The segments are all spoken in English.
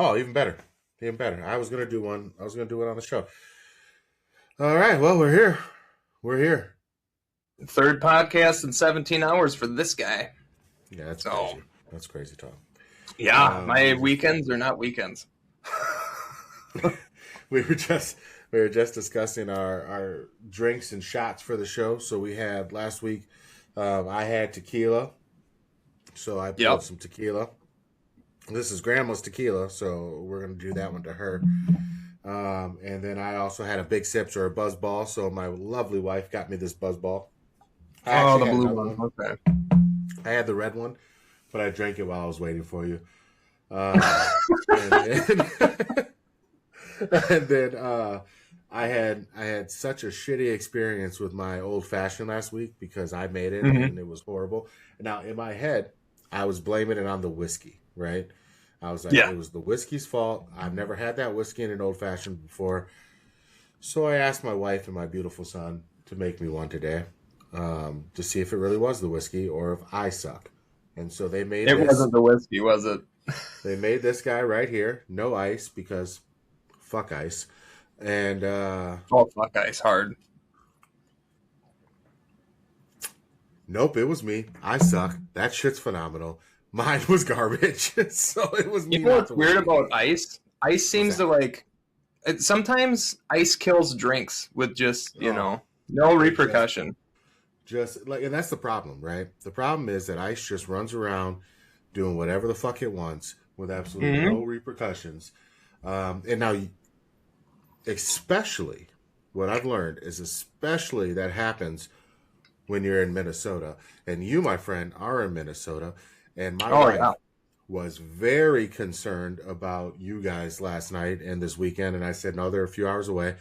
Oh, even better. Even better. I was gonna do one. I was gonna do it on the show. All right. Well, we're here. We're here. Third podcast in 17 hours for this guy. Yeah, that's crazy. That's crazy talk. Yeah, my weekends are not weekends. we were just discussing our drinks and shots for the show. So we had last week. I had tequila, so I poured some tequila. This is Grandma's tequila, so we're gonna do that one to her. And then I also had a Big Sips or a Buzz Ball. So my lovely wife got me this Buzz Ball. Oh, the blue one. Okay. I had the red one, but I drank it while I was waiting for you. And then I had such a shitty experience with my old fashioned last week because I made it and it was horrible. Now in my head, I was blaming it on the whiskey, right? I was like, it was the whiskey's fault. I've never had that whiskey in an old fashioned before. So I asked my wife and my beautiful son to make me one today to see if it really was the whiskey or if I suck. And so they made it wasn't the whiskey, was it? They made this guy right here, no ice because fuck ice. And fuck ice hard. Nope, it was me. I suck. That shit's phenomenal. Mine was garbage. So it was me. You know what's weird about ice? Ice seems to like sometimes ice kills drinks with just, no repercussion. Just like, and that's the problem, right? The problem is that ice just runs around doing whatever the fuck it wants with absolutely no repercussions. And now, especially what I've learned is especially that happens when you're in Minnesota. And you, my friend, are in Minnesota. And my wife was very concerned about you guys last night and this weekend. And I said, no, they're a few hours away.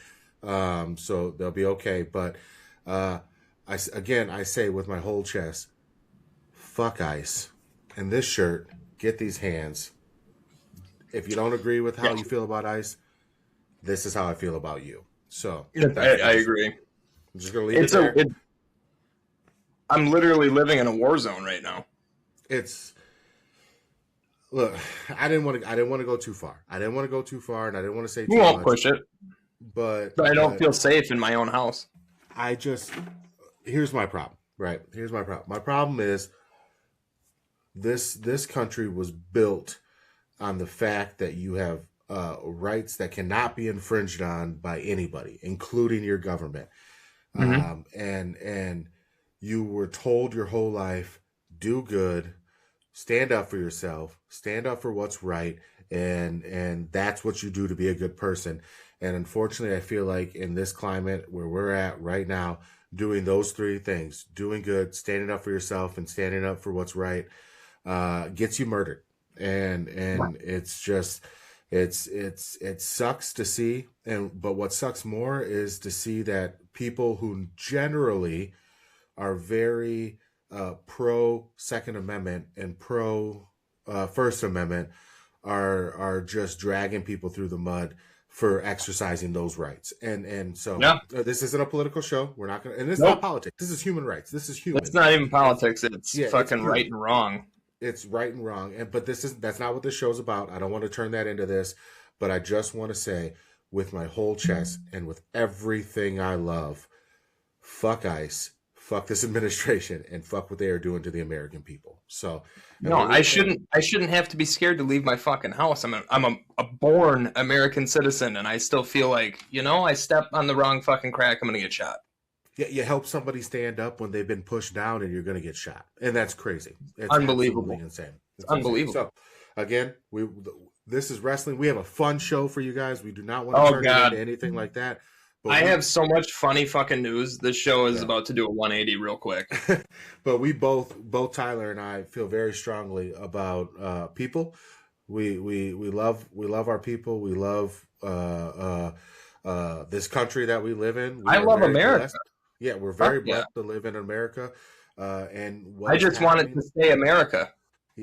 So they'll be okay. But I say with my whole chest, fuck ice. And this shirt, get these hands. If you don't agree with how you feel about ice, this is how I feel about you. So I agree. I'm just gonna leave it there. I'm literally living in a war zone right now. Look, I didn't want to go too far. And I didn't want to say too much. You won't push it. But I don't feel safe in my own house. Here's my problem, right? Here's my problem. My problem is this country was built on the fact that you have rights that cannot be infringed on by anybody, including your government. And you were told your whole life, do good, stand up for yourself, stand up for what's right, and that's what you do to be a good person. And unfortunately, I feel like in this climate where we're at right now, doing those three things, doing good, standing up for yourself, and standing up for what's right, gets you murdered. And it's just it sucks to see. But what sucks more is to see that people who generally are very pro Second Amendment and pro First Amendment are just dragging people through the mud for exercising those rights. And so this isn't a political show. We're not going to, and it's not politics. This is human rights. This is human. It's not even politics. It's fucking right and wrong. It's right and wrong. But that's not what this show's about. I don't want to turn that into this, but I just want to say with my whole chest and with everything I love, fuck ICE, fuck this administration, and fuck what they are doing to the American people. So no, I shouldn't have to be scared to leave my fucking house. I'm a born American citizen, and I still feel like, I step on the wrong fucking crack, I'm gonna get shot. Yeah, you help somebody stand up when they've been pushed down, and you're gonna get shot, and that's crazy. It's unbelievable, insane. It's unbelievable. So again, this is wrestling. We have a fun show for you guys. We do not want to turn it into anything like that. But I have so much funny fucking news. This show is about to do a 180 real quick. But we both Tyler and I feel very strongly about people. We love our people. We love this country that we live in. I love America. Blessed. Yeah, we're very blessed to live in America. And I just wanted to stay America.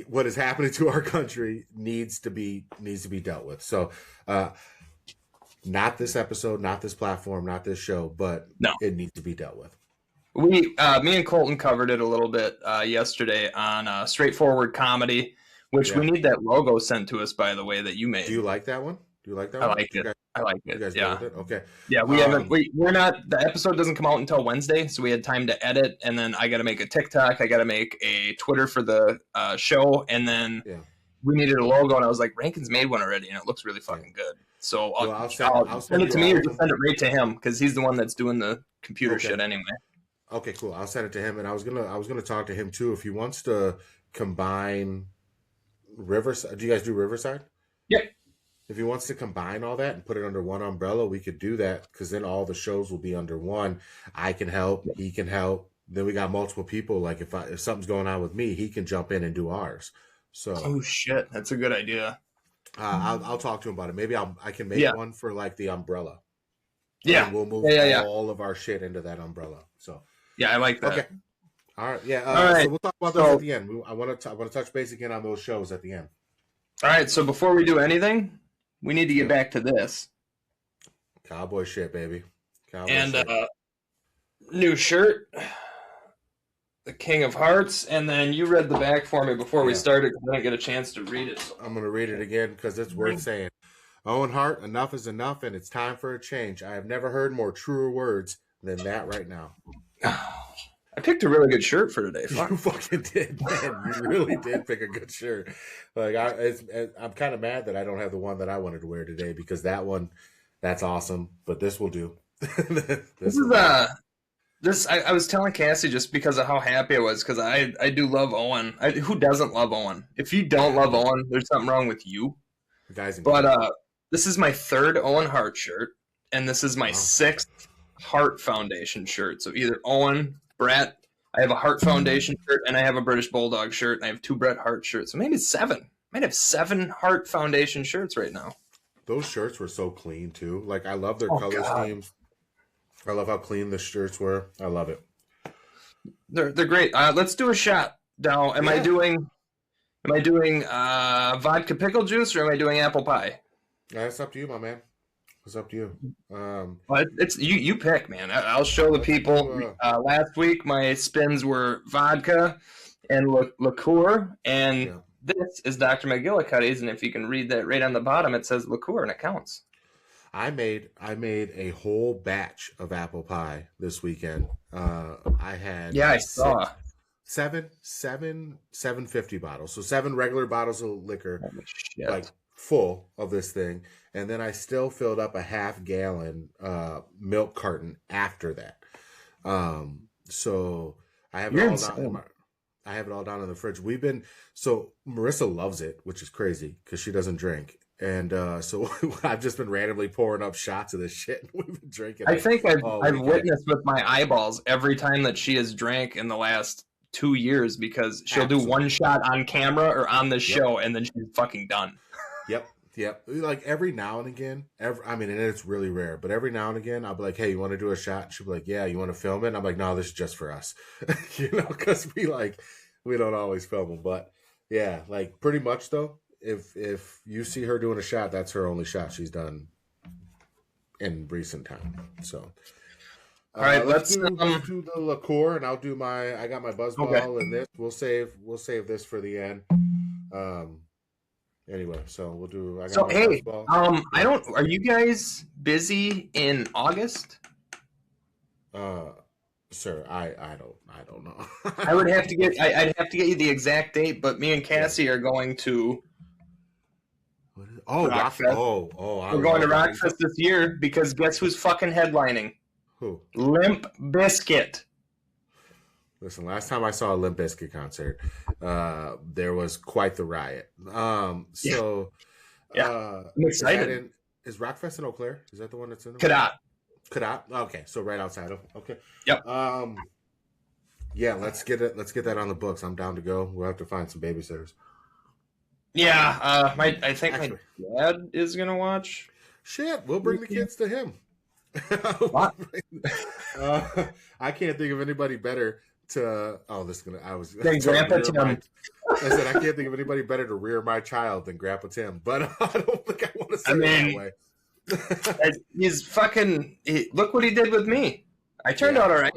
What is happening to our country needs to be dealt with. So. Not this episode, not this platform, not this show, but it needs to be dealt with. Me and Colton covered it a little bit yesterday on Straightforward Comedy, Which we need that logo sent to us, by the way, that you made. Do you like that one? I like it. I like it. You guys yeah. Go with it? Okay. Yeah, we haven't. We're not. The episode doesn't come out until Wednesday, so we had time to edit, and then I got to make a TikTok. I got to make a Twitter for the show, and then we needed a logo. And I was like, Rankin's made one already, and it looks really fucking good. So I'll send it to me, or just send it right to him because he's the one that's doing the computer shit anyway. Okay, cool. I'll send it to him, and I was gonna talk to him too if he wants to combine Riverside. Do you guys do Riverside? Yep. If he wants to combine all that and put it under one umbrella, we could do that because then all the shows will be under one. I can help. He can help. Then we got multiple people. Like if something's going on with me, he can jump in and do ours. So. Oh shit, that's a good idea. I'll talk to him about it. Maybe I can make one for like the umbrella. Yeah. And we'll move all of our shit into that umbrella. So. Yeah, I like that. Okay. All right. Yeah. All right. So we'll talk about those at the end. I want to touch base again on those shows at the end. All right. So before we do anything, we need to get back to this. Cowboy shit, baby. New shirt, the King of Hearts, and then you read the back for me before we started because I didn't get a chance to read it. So. I'm going to read it again because it's worth saying. Owen Hart, enough is enough, and it's time for a change. I have never heard more truer words than that right now. I picked a really good shirt for today. Fuck. You fucking did, man. You really did pick a good shirt. Like I'm kind of mad that I don't have the one that I wanted to wear today because that one, that's awesome. But this will do. I was telling Cassie just because of how happy I was because I do love Owen. Who doesn't love Owen? If you don't love Owen, there's something wrong with you. But this is my third Owen Hart shirt, and this is my sixth Hart Foundation shirt. So either Owen, Brett, I have a Hart Foundation shirt, and I have a British Bulldog shirt, and I have two Bret Hart shirts. So maybe it's 7. I might have 7 Hart Foundation shirts right now. Those shirts were so clean, too. Like, I love their color schemes. I love how clean the shirts were. I love it. They're great. Let's do a shot. Now, am I doing vodka pickle juice, or am I doing apple pie? It's up to you, my man. It's up to you. It's you pick, man. I'll show the people. Last week, my spins were vodka and liqueur, and this is Dr. McGillicuddy's. And if you can read that right on the bottom, it says liqueur, and it counts. I made a whole batch of apple pie this weekend. I had I saw 750 bottles, so 7 regular bottles of liquor, like full of this thing, and then I still filled up a half-gallon milk carton after that. So I have it all down. I have it all down in the fridge. So Marissa loves it, which is crazy because she doesn't drink. And so I've just been randomly pouring up shots of this shit. We've been drinking. I think I've witnessed with my eyeballs every time that she has drank in the last 2 years because she'll do one shot on camera or on the show and then she's fucking done. Yep. Like every now and again, and it's really rare, but every now and again, I'll be like, hey, you want to do a shot? And she'll be like, yeah, you want to film it? And I'm like, no, this is just for us. Because we don't always film them. But yeah, like pretty much though, if you see her doing a shot, that's her only shot she's done in recent time. So, all right, let's do the liqueur, and I'll do I got my buzzball and this. We'll save this for the end. Anyway, so we'll do. I got my buzzball. Are you guys busy in August? Sir, I don't know. I'd have to get you the exact date, but me and Cassie are going to. Rockfest. We're going to Rockfest this year because guess who's fucking headlining? Who? Limp Bizkit. Listen, last time I saw a Limp Bizkit concert, there was quite the riot. I'm excited. Is Rockfest in Eau Claire? Is that the one that's in? Cadott. Okay, so right outside of. Okay. Yep. Yeah, let's get it. Let's get that on the books. I'm down to go. We'll have to find some babysitters. Yeah, I think my dad is gonna watch. Shit, we'll bring the kids to him. What? I can't think of anybody better to. Grandpa Tim. I said I can't think of anybody better to rear my child than Grandpa Tim, but I don't think I want to say it that way. He's fucking. Look what he did with me. I turned out all right.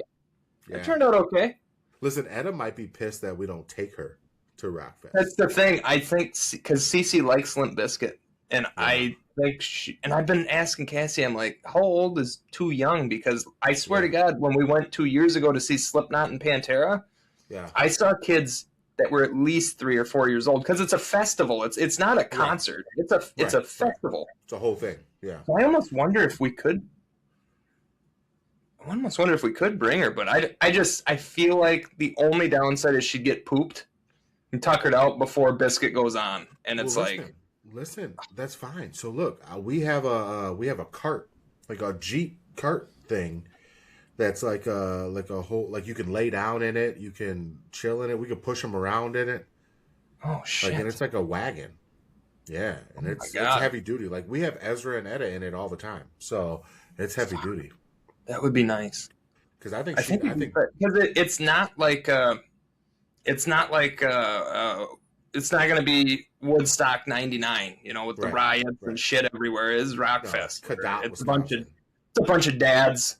Yeah. I turned out okay. Listen, Etta might be pissed that we don't take her to Rockfest. That's the thing. I think because Cece likes Limp Bizkit, and I think and I've been asking Cassie, I'm like, how old is too young? Because I swear to God, when we went 2 years ago to see Slipknot and Pantera, I saw kids that were at least 3 or 4 years old because it's a festival. It's not a concert. It's a festival. It's a whole thing. Yeah. So I almost wonder if we could. I almost wonder if we could bring her, but I feel like the only downside is she'd get pooped and tuckered out before Biscuit goes on, and it's listen, that's fine. So look, we have a cart, like a Jeep cart thing. That's like a whole, like you can lay down in it, you can chill in it, we can push them around in it. Oh shit! And it's like a wagon. Yeah, and it's heavy duty. Like we have Ezra and Etta in it all the time, so it's heavy duty. That would be nice. Because I think it's not like it's not going to be Woodstock '99, with the riots and shit everywhere. It's Rockfest. No, it's a bunch of dads.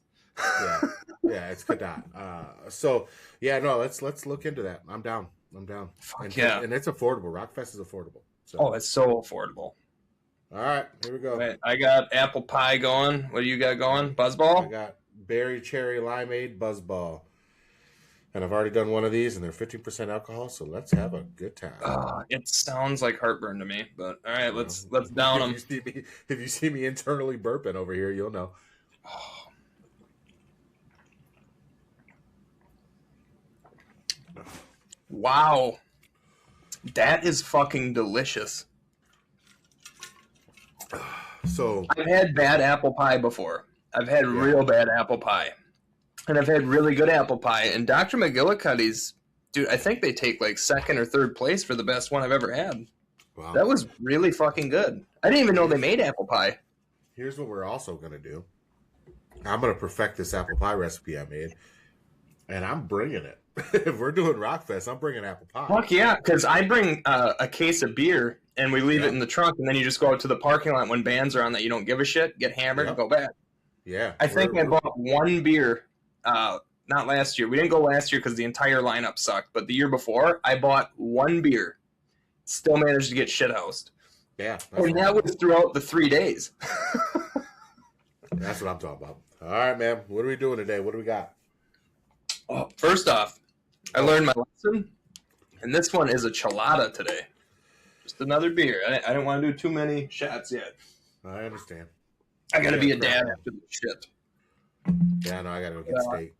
It's Cadot. Let's look into that. I'm down. And it's affordable. Rockfest is affordable. So. It's so affordable. All right, here we go. Right, I got apple pie going. What do you got going? Buzzball? I got berry cherry limeade buzzball. And I've already done one of these, and they're 15% alcohol, so let's have a good time. It sounds like heartburn to me, but all right, let's down them. If you see me internally burping over here, you'll know. Wow. That is fucking delicious. So I've had bad apple pie before. I've had real bad apple pie. And I've had really good apple pie. And Dr. McGillicuddy's, dude, I think they take like second or third place for the best one I've ever had. Wow. That was really fucking good. I didn't even know they made apple pie. Here's what we're also going to do. I'm going to perfect this apple pie recipe I made. And I'm bringing it. If we're doing Rockfest, I'm bringing apple pie. Fuck yeah, because I bring a case of beer, and we leave it in the trunk, and then you just go out to the parking lot when bands are on that you don't give a shit, get hammered, and go back. Yeah. I think I bought one beer, not last year. We didn't go last year because the entire lineup sucked, but the year before, I bought one beer. Still managed to get shithoused. Yeah. And that was throughout the 3 days. That's what I'm talking about. All right, man. What are we doing today? What do we got? Oh, first off, I learned my lesson, and this one is a chelada today. Just another beer. I didn't want to do too many shots yet. I understand. I got to be a dad after this shit. Yeah, no, I got to go get steak.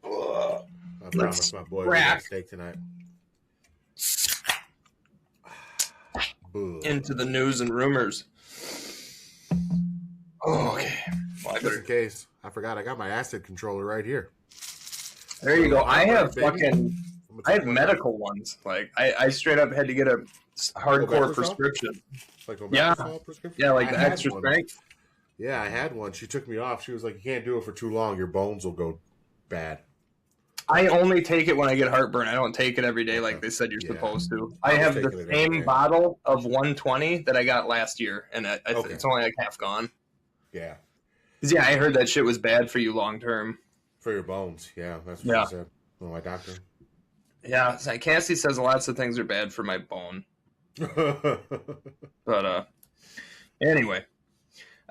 I promised my boy we're going to steak tonight. Into the news and rumors. Oh, okay. Well, just in case, I forgot I got my acid controller right here. There you go. I have medical ones. Like I straight up had to get a hardcore prescription. Like a prescription? Yeah, like the extra strength. Yeah, I had one. She took me off. She was like, "You can't do it for too long. Your bones will go bad." I only take it when I get heartburn. I don't take it every day like they said you're supposed to. I have the same bottle of 120 that I got last year, and it's only like half gone. Yeah. Yeah, I heard that shit was bad for you long term. For your bones, yeah. That's what she said. Well, my doctor. Yeah, Cassie says lots of things are bad for my bone. But anyway.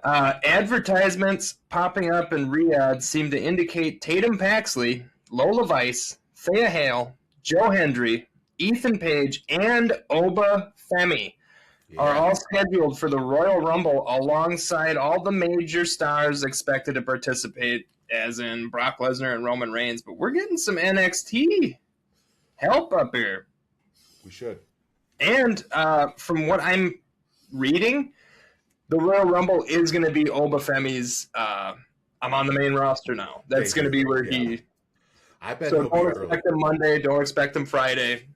Advertisements popping up in Riyadh seem to indicate Tatum Paxley, Lola Vice, Thea Hale, Joe Hendry, Ethan Page, and Oba Femi are all scheduled for the Royal Rumble alongside all the major stars expected to participate, as in Brock Lesnar and Roman Reigns. But we're getting some NXT help up here. We should. And from what I'm reading, the Royal Rumble is going to be Oba Femi's I'm on the main roster now. That's going to be where he... I bet so don't expect him Monday. Don't expect him Friday.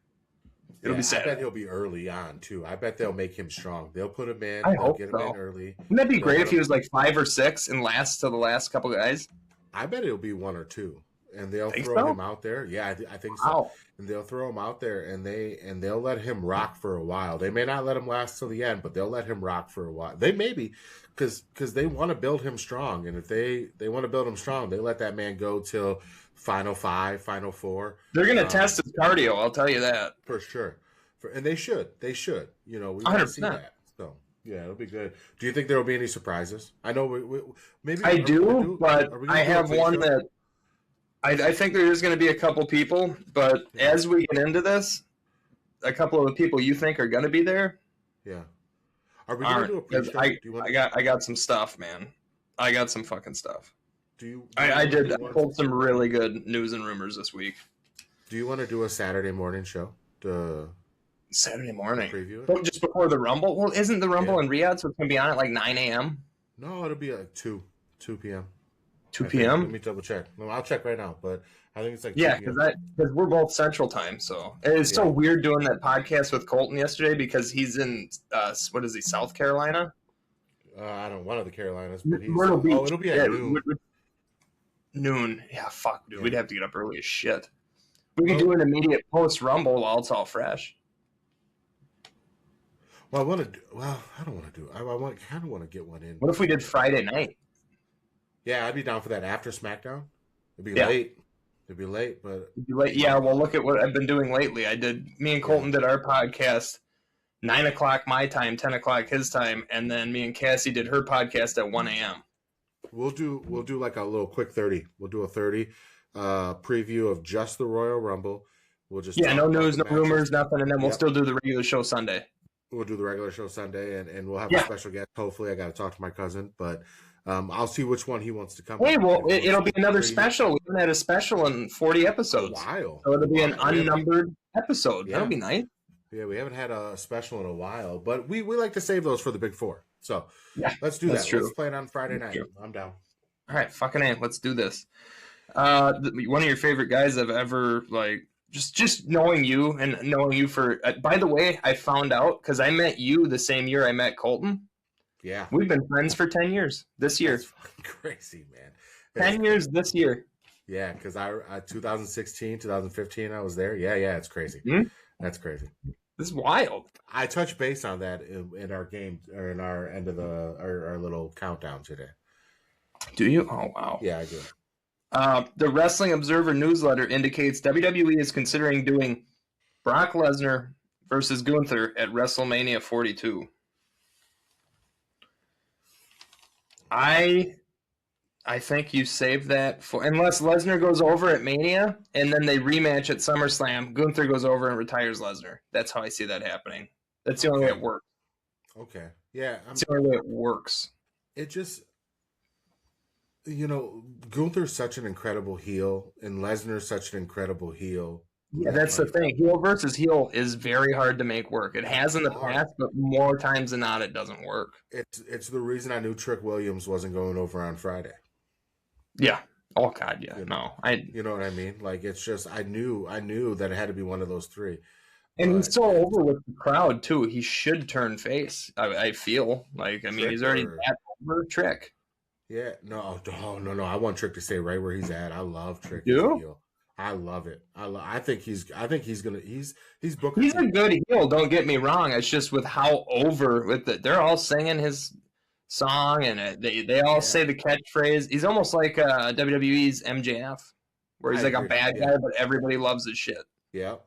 It'll be Saturday. I bet he'll be early on, too. I bet they'll make him strong. They'll put him in. I hope get so. him in early. Wouldn't that be great if he was like 5 or 6 and lasts to the last couple guys? I bet it'll be 1 or 2. and they'll throw him out there. Yeah, I think so. Wow. And they'll throw him out there, and they'll let him rock for a while. They may not let him last till the end, but they'll let him rock for a while. They maybe because they want to build him strong, and if they want to build him strong, they let that man go till Final 5, Final 4. They're going to test his cardio. I'll tell you that for sure. And they should. We want to see that. So. Yeah, it'll be good. Do you think there will be any surprises? I know maybe I do, but I have one that I think there is going to be a couple people. But as we get into this, a couple of the people you think are going to be there. Yeah. Are we going to do a pre-show? I got some stuff, man. I got some fucking stuff. I pulled some really good news and rumors this week. Do you want to do a Saturday morning show? Saturday morning. Preview it? Just before the Rumble? Well, isn't the Rumble in Riyadh, so it's going to be on at like 9 a.m.? No, it'll be like 2 p.m. 2 p.m.? Let me double check. No, I'll check right now, but I think it's like 2 because we're both Central Time, so. It's so weird doing that podcast with Colton yesterday because he's in, what is he, South Carolina? One of the Carolinas. But Myrtle Beach. It'll be at noon. Noon. Yeah, fuck, dude. We'd have to get up early as shit. We could do an immediate post-Rumble while it's all fresh. Well, I don't want to do. I kind of want to get one in. What if we did Friday night? Yeah, I'd be down for that after SmackDown. It'd be late. It'd be late, but it'd be late. Yeah, well, look at what I've been doing lately. Me and Colton did our podcast 9 o'clock my time, 10 o'clock his time, and then me and Cassie did her podcast at 1 a.m. We'll do like a little quick 30. We'll do a 30 preview of just the Royal Rumble. We'll just no news, no rumors, nothing, and then we'll still do the regular show Sunday. We'll do the regular show Sunday, and we'll have a special guest. Hopefully, I got to talk to my cousin, but I'll see which one he wants to come. Hey, well, it'll be another special. We haven't had a special in 40 episodes. So it'll be an unnumbered episode. Yeah. That'll be nice. Yeah, we haven't had a special in a while, but we like to save those for the big four. So let's do that. True. Let's play it on Friday night. I'm down. All right, fucking A. Let's do this. One of your favorite guys I've ever, just knowing you and knowing you for, by the way, I found out because I met you the same year I met Colton. Yeah. We've been friends for 10 years this year. That's fucking crazy, man. 10 years this year. Yeah, because I 2016, 2015, I was there. Yeah, it's crazy. Mm-hmm. That's crazy. This is wild. I touched base on that in our game, or in our end of our little countdown today. Do you? Oh, wow. Yeah, I do. The Wrestling Observer newsletter indicates WWE is considering doing Brock Lesnar versus Gunther at WrestleMania 42. I think you save that for unless Lesnar goes over at Mania and then they rematch at SummerSlam. Gunther goes over and retires Lesnar. That's how I see that happening. That's the only way it works. Okay. Yeah. That's the only way it works. It just, Gunther's such an incredible heel, and Lesnar's such an incredible heel. Yeah, that's the thing. Heel versus heel is very hard to make work. It has in the past, but more times than not, it doesn't work. It's the reason I knew Trick Williams wasn't going over on Friday. Yeah. Oh God, yeah. You know what I mean? Like, it's just I knew that it had to be one of those three. And he's so over with the crowd too. He should turn face. I feel like he's already that over Trick. Yeah. No. I want Trick to stay right where he's at. I love Trick. You? I love it. I think he's booking. He's a good heel. Don't get me wrong. It's just with how over with it. They're all singing his song, and they all say the catchphrase. He's almost like WWE's MJF, where he's a bad guy, but everybody loves his shit. Yep.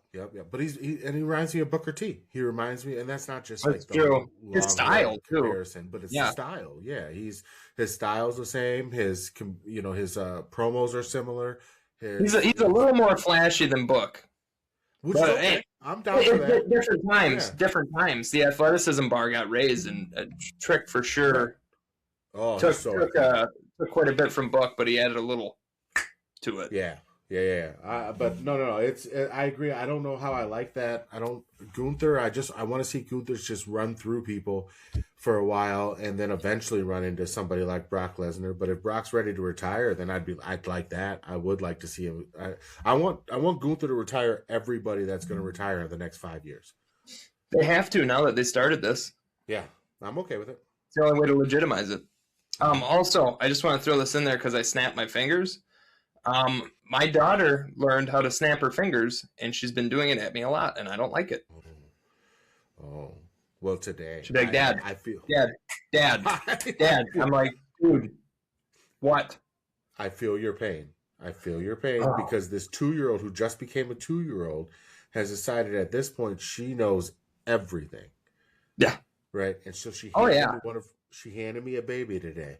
But he reminds me of Booker T. He reminds me, and that's not just that's true. His style comparison, but it's his style. Yeah, his style's the same. His promos are similar. He's a little more flashy than Book. But okay. I'm down for that. Different times. The athleticism bar got raised, and Trick for sure took quite a bit from Book, but he added a little to it. Yeah. But no. I agree. I don't know how I like that. Gunther. I want to see Gunther just run through people for a while and then eventually run into somebody like Brock Lesnar. But if Brock's ready to retire, then I'd like that. I would like to see him. I want Gunther to retire everybody that's going to retire in the next 5 years. They have to now that they started this. Yeah, I'm okay with it. It's the only way to legitimize it. Also, I just want to throw this in there because I snapped my fingers. my daughter learned how to snap her fingers, and she's been doing it at me a lot, and I don't like it. Oh, well, today. She's like, Dad, I feel. Dad. I'm like, dude, what? I feel your pain. Because this 2-year-old who just became a 2-year-old has decided at this point she knows everything. Yeah. Right. And so she handed me a baby today.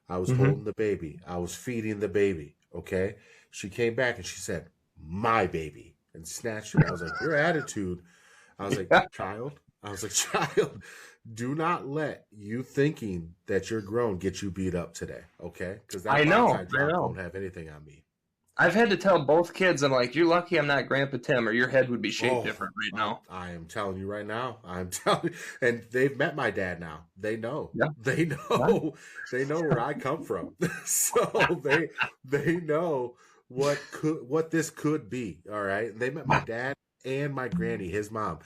I was holding the baby. I was feeding the baby. Okay. She came back and she said, "My baby," and snatched it. I was like, your attitude. I was like, child, do not let you thinking that you're grown get you beat up today. Okay. Because that don't have anything on me. I've had to tell both kids, I'm like, you're lucky I'm not Grandpa Tim, or your head would be shaped different right now. I am telling you right now. And they've met my dad now. They know. Yeah. They know. Yeah. They know where I come from. So they know what this could be. All right. And they met my dad and my granny, his mom,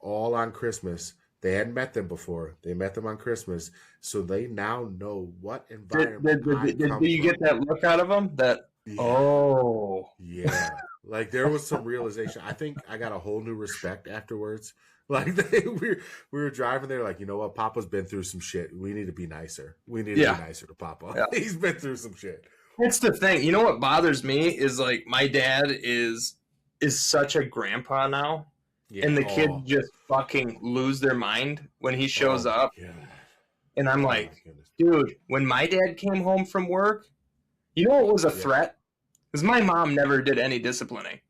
all on Christmas. They hadn't met them before. They met them on Christmas. So they now know what environment Did you get that look out of them? Yeah. Oh. Yeah. Like there was some realization. I think I got a whole new respect afterwards. Like we were driving there like, you know what? Papa's been through some shit. We need to be nicer. We need to be nicer to Papa. Yeah. He's been through some shit. That's the thing. You know what bothers me is like my dad is such a grandpa now. Yeah. And the kids just fucking lose their mind when he shows up. God. And I'm like, dude, when my dad came home from work, you know what was a threat? Because my mom never did any disciplining.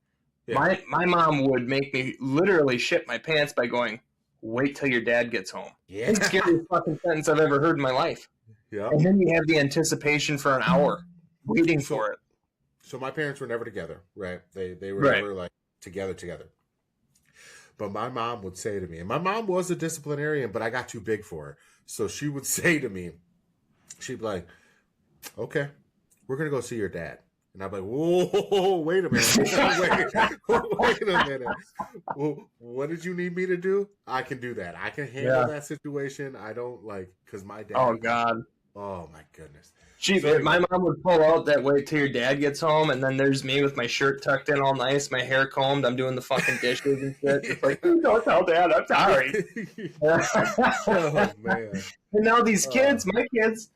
Yeah. My mom would make me literally shit my pants by going, "Wait till your dad gets home." Yeah. It's the scariest fucking sentence I've ever heard in my life. Yeah. And then you have the anticipation for an hour waiting for it. So my parents were never together, right? They were never like together. But my mom would say to me, and my mom was a disciplinarian, but I got too big for her. So she would say to me, she'd be like, "Okay, we're going to go see your dad." And I'm like, "Whoa, wait a minute. Wait a minute. Well, what did you need me to do? I can do that. I can handle that situation. I don't because my dad. Oh, God. Oh, my goodness. My mom would pull out that wait till your dad gets home, and then there's me with my shirt tucked in all nice, my hair combed. I'm doing the fucking dishes and shit. It's like, don't tell Dad, I'm sorry. Oh, man. And now these kids, my kids,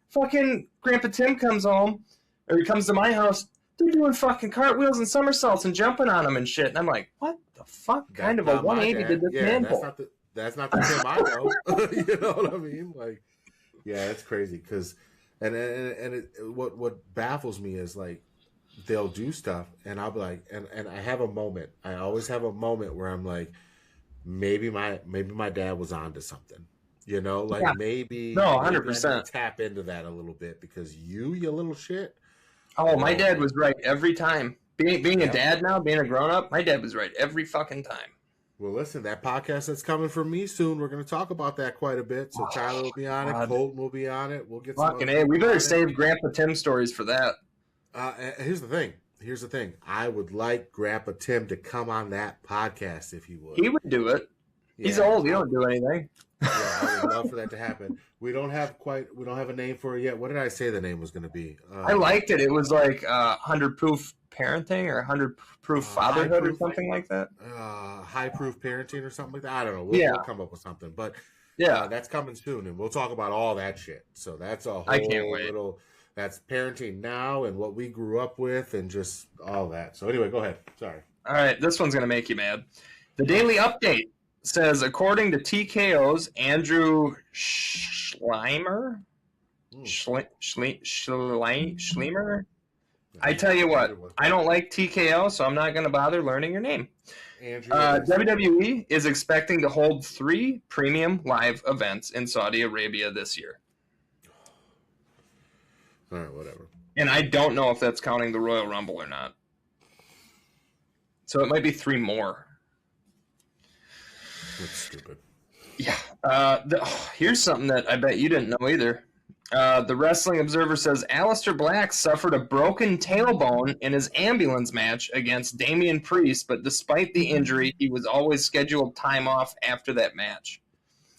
fucking Grandpa Tim comes home, or he comes to my house, they're doing fucking cartwheels and somersaults and jumping on them and shit. And I'm like, what the fuck kind of a 180 did this man pull? That's not the Tim I know. You know what I mean? Like, yeah, it's crazy because, what baffles me is like, they'll do stuff and I'll be like, and I have a moment. I always have a moment where I'm like, maybe my dad was onto something. You know, like maybe 100% tap into that a little bit because you little shit. Oh, my dad was right every time. Being a dad now, being a grown up, my dad was right every fucking time. Well, listen, that podcast that's coming from me soon, we're going to talk about that quite a bit. So Tyler will be on it, Colton will be on it. We'll get fucking some. We better save Grandpa Tim stories for that. Here's the thing. I would like Grandpa Tim to come on that podcast if he would. He would do it. Yeah, he's old. He don't do anything. Yeah, I would love for that to happen. We don't have a name for it yet. What did I say the name was going to be? I liked it. It was like 100 Proof Parenting or 100 Proof Fatherhood or something like that. High Proof Parenting or something like that. I don't know. We'll come up with something. But that's coming soon, and we'll talk about all that shit. So that's a whole I can't wait. That's parenting now and what we grew up with and just all that. So anyway, go ahead. Sorry. All right, this one's going to make you mad. The Daily Update says, according to TKO's Andrew Schleimer, Schleimer. I tell you what, I don't like TKO, so I'm not going to bother learning your name. WWE is expecting to hold 3 premium live events in Saudi Arabia this year. All right, whatever. And I don't know if that's counting the Royal Rumble or not. So it might be 3 more. That's stupid. Yeah. Here's something that I bet you didn't know either. The Wrestling Observer says Aleister Black suffered a broken tailbone in his ambulance match against Damian Priest, but despite the injury, he was always scheduled time off after that match.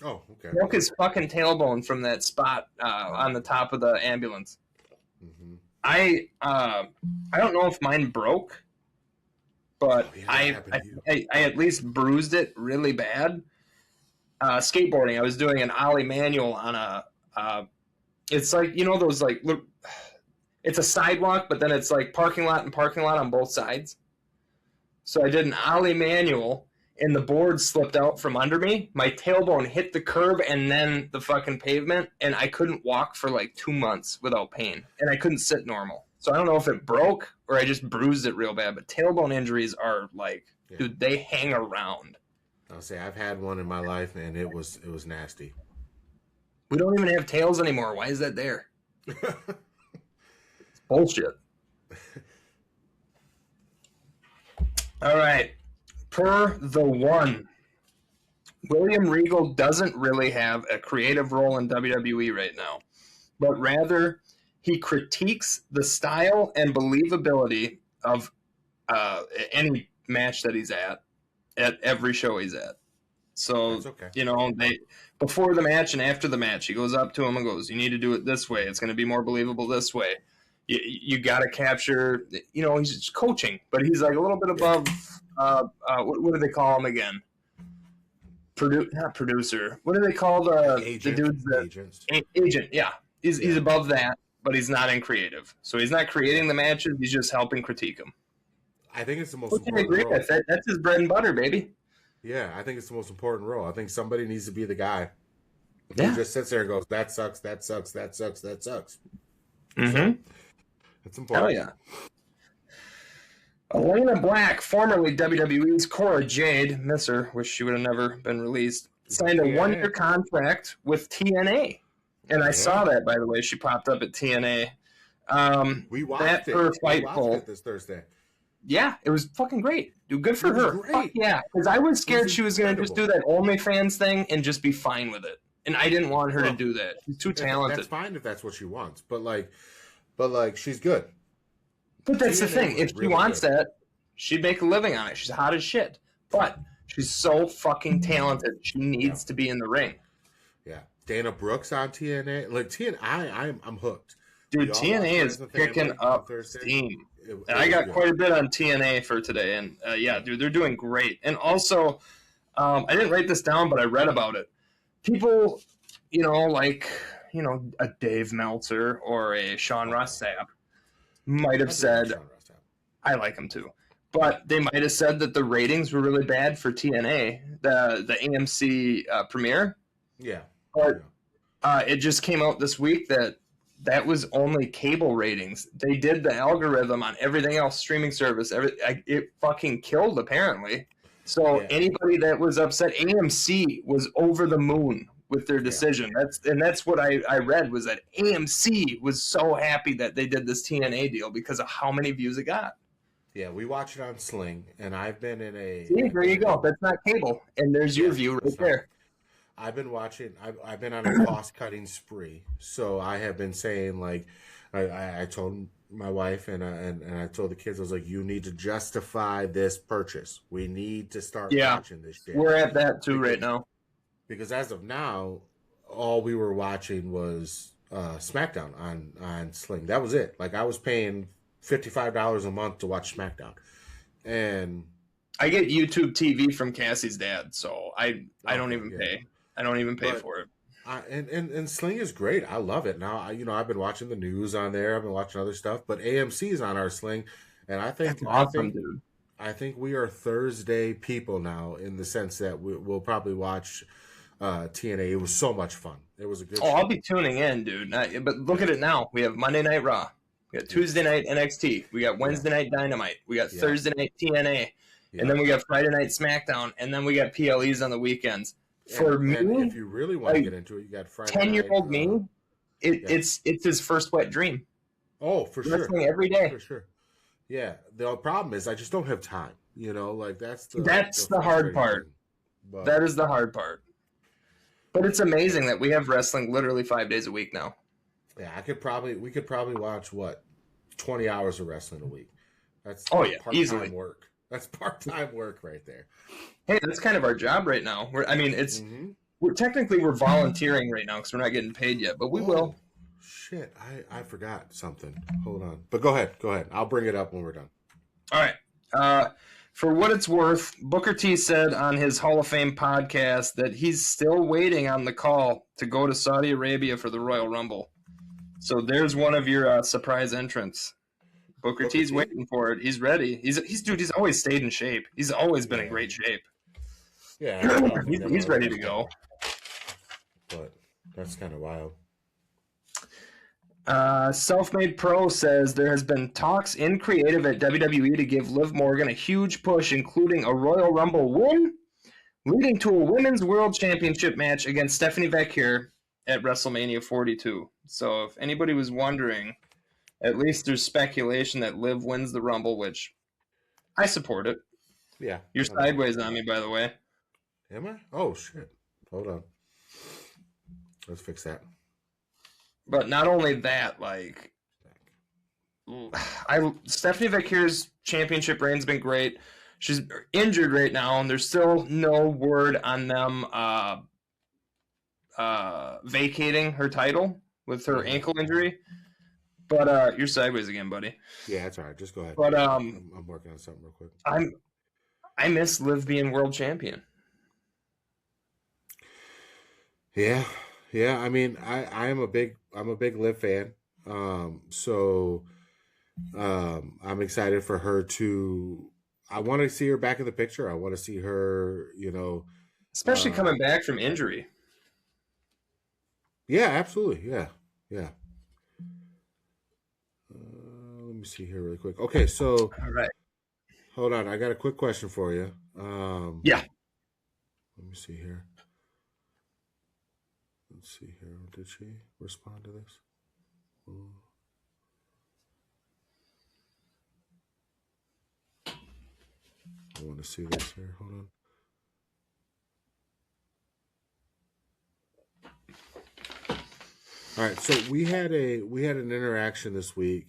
Oh, okay. Broke his fucking tailbone from that spot on the top of the ambulance. Mm-hmm. I don't know if mine broke, but I at least bruised it really bad. Skateboarding, I was doing an ollie manual on a it's like, you know, those like, it's a sidewalk, but then it's like parking lot and parking lot on both sides. So I did an ollie manual, and the board slipped out from under me. My tailbone hit the curb and then the fucking pavement, and I couldn't walk for like 2 months without pain, and I couldn't sit normal. So I don't know if it broke or I just bruised it real bad, but tailbone injuries are like, dude, they hang around. I'll say I've had one in my life, and it was nasty. We don't even have tails anymore. Why is that there? It's bullshit. All right. Per the one, William Regal doesn't really have a creative role in WWE right now, but rather he critiques the style and believability of any match that he's at every show he's at. So, okay. You know, before the match and after the match, he goes up to him and goes, you need to do it this way. It's going to be more believable this way. You got to capture, you know, he's just coaching, but he's like a little bit above, what do they call him again? Not producer. What do they call the dudes? Agent, yeah. He's above that, but he's not in creative. So he's not creating the matches, he's just helping critique them. I think it's the most important role. That's his bread and butter, baby. Yeah, I think it's the most important role. I think somebody needs to be the guy who just sits there and goes, that sucks, that sucks, that sucks, that sucks. Mm-hmm. So, it's important. Oh, yeah. Elena Black, formerly WWE's Cora Jade, miss her, wish she would have never been released, signed a one-year contract with TNA. And I saw that, by the way. She popped up at TNA. We watched it this Thursday. Yeah, it was fucking great. Dude, good for her. Fuck yeah, because I was scared she was going to just do that OnlyFans thing and just be fine with it. And I didn't want her to do that. She's too talented. That's fine if that's what she wants. But she's good. But that's the thing. If she wants that, she'd make a living on it. She's hot as shit. But she's so fucking talented. She needs to be in the ring. Yeah. Dana Brooks on TNA. Like, TNA, I'm hooked. Dude, TNA is picking up steam. And I got quite a bit on TNA for today. And, dude, they're doing great. And also, I didn't write this down, but I read about it. People, a Dave Meltzer or a Sean Ross Sapp might have said, I like him too, but they might have said that the ratings were really bad for TNA, the AMC premiere. Yeah. But it just came out this week that was only cable ratings. They did the algorithm on everything else, streaming service. It fucking killed, apparently. So anybody that was upset, AMC was over the moon with their decision. That's what I read, was that AMC was so happy that they did this TNA deal because of how many views it got. Yeah, we watch it on Sling, and I've been in a... See, there you go. That's not cable. And there's your view right there. I've been watching... I've been on a cost-cutting spree. So I have been saying, like... I told my wife and I told the kids, I was like, you need to justify this purchase. We need to start watching this shit. We're at that too right now. Because as of now, all we were watching was SmackDown on Sling. That was it. Like, I was paying $55 a month to watch SmackDown. And I get YouTube TV from Cassie's dad, so I don't even pay. I don't even pay for it. And Sling is great. I love it. Now, I've been watching the news on there. I've been watching other stuff. But AMC is on our Sling. And I think... That's awesome, dude. I think we are Thursday people now, in the sense that we'll probably watch TNA. It was so much fun. It was a good show. I'll be tuning in, dude. But look at it now. We have Monday Night Raw. We got Tuesday night NXT. We got Wednesday night Dynamite. We got Thursday night TNA. And then we got Friday night SmackDown. And then we got PLEs on the weekends. For me, if you really want to get into it, you got Friday 10-year-old me, it's his first wet dream. Oh, for sure. Wrestling every day. For sure. Yeah. The problem is I just don't have time. That's the hard part. But that is the hard part. But it's amazing that we have wrestling literally 5 days a week now. Yeah, we could probably watch 20 hours of wrestling a week. That's easily work. That's part-time work right there. Hey, that's kind of our job right now. We're technically volunteering right now because we're not getting paid yet, but we will. shit. I forgot something. Hold on. But go ahead. I'll bring it up when we're done. All right. For what it's worth, Booker T said on his Hall of Fame podcast that he's still waiting on the call to go to Saudi Arabia for the Royal Rumble. So there's one of your surprise entrants. Booker T's waiting for it. He's ready. He's always stayed in shape. He's always been in great shape. Yeah, he's ready to go. But that's kind of wild. Selfmade Pro says there has been talks in creative at WWE to give Liv Morgan a huge push, including a Royal Rumble win, leading to a Women's World Championship match against Stephanie Vecchio at WrestleMania 42. So if anybody was wondering, at least there's speculation that Liv wins the Rumble, which I support it. Yeah. You're sideways on me, by the way. Am I? Oh, shit. Hold on. Let's fix that. But not only that, Stephanie Vecchio's championship reign's been great. She's injured right now, and there's still no word on them vacating her title with her ankle injury. But you're sideways again, buddy. Yeah, that's all right. Just go ahead. But I'm working on something real quick. I miss Liv being world champion. Yeah. I mean, I'm a big Liv fan. So I'm excited for her to. I want to see her back in the picture. I want to see her, especially coming back from injury. Yeah, absolutely. Yeah. Let me see here really quick. Okay, so all right, hold on. I got a quick question for you. Yeah. Let me see here. Let's see here. Did she respond to this? I want to see this here. Hold on. All right, so we had an interaction this week.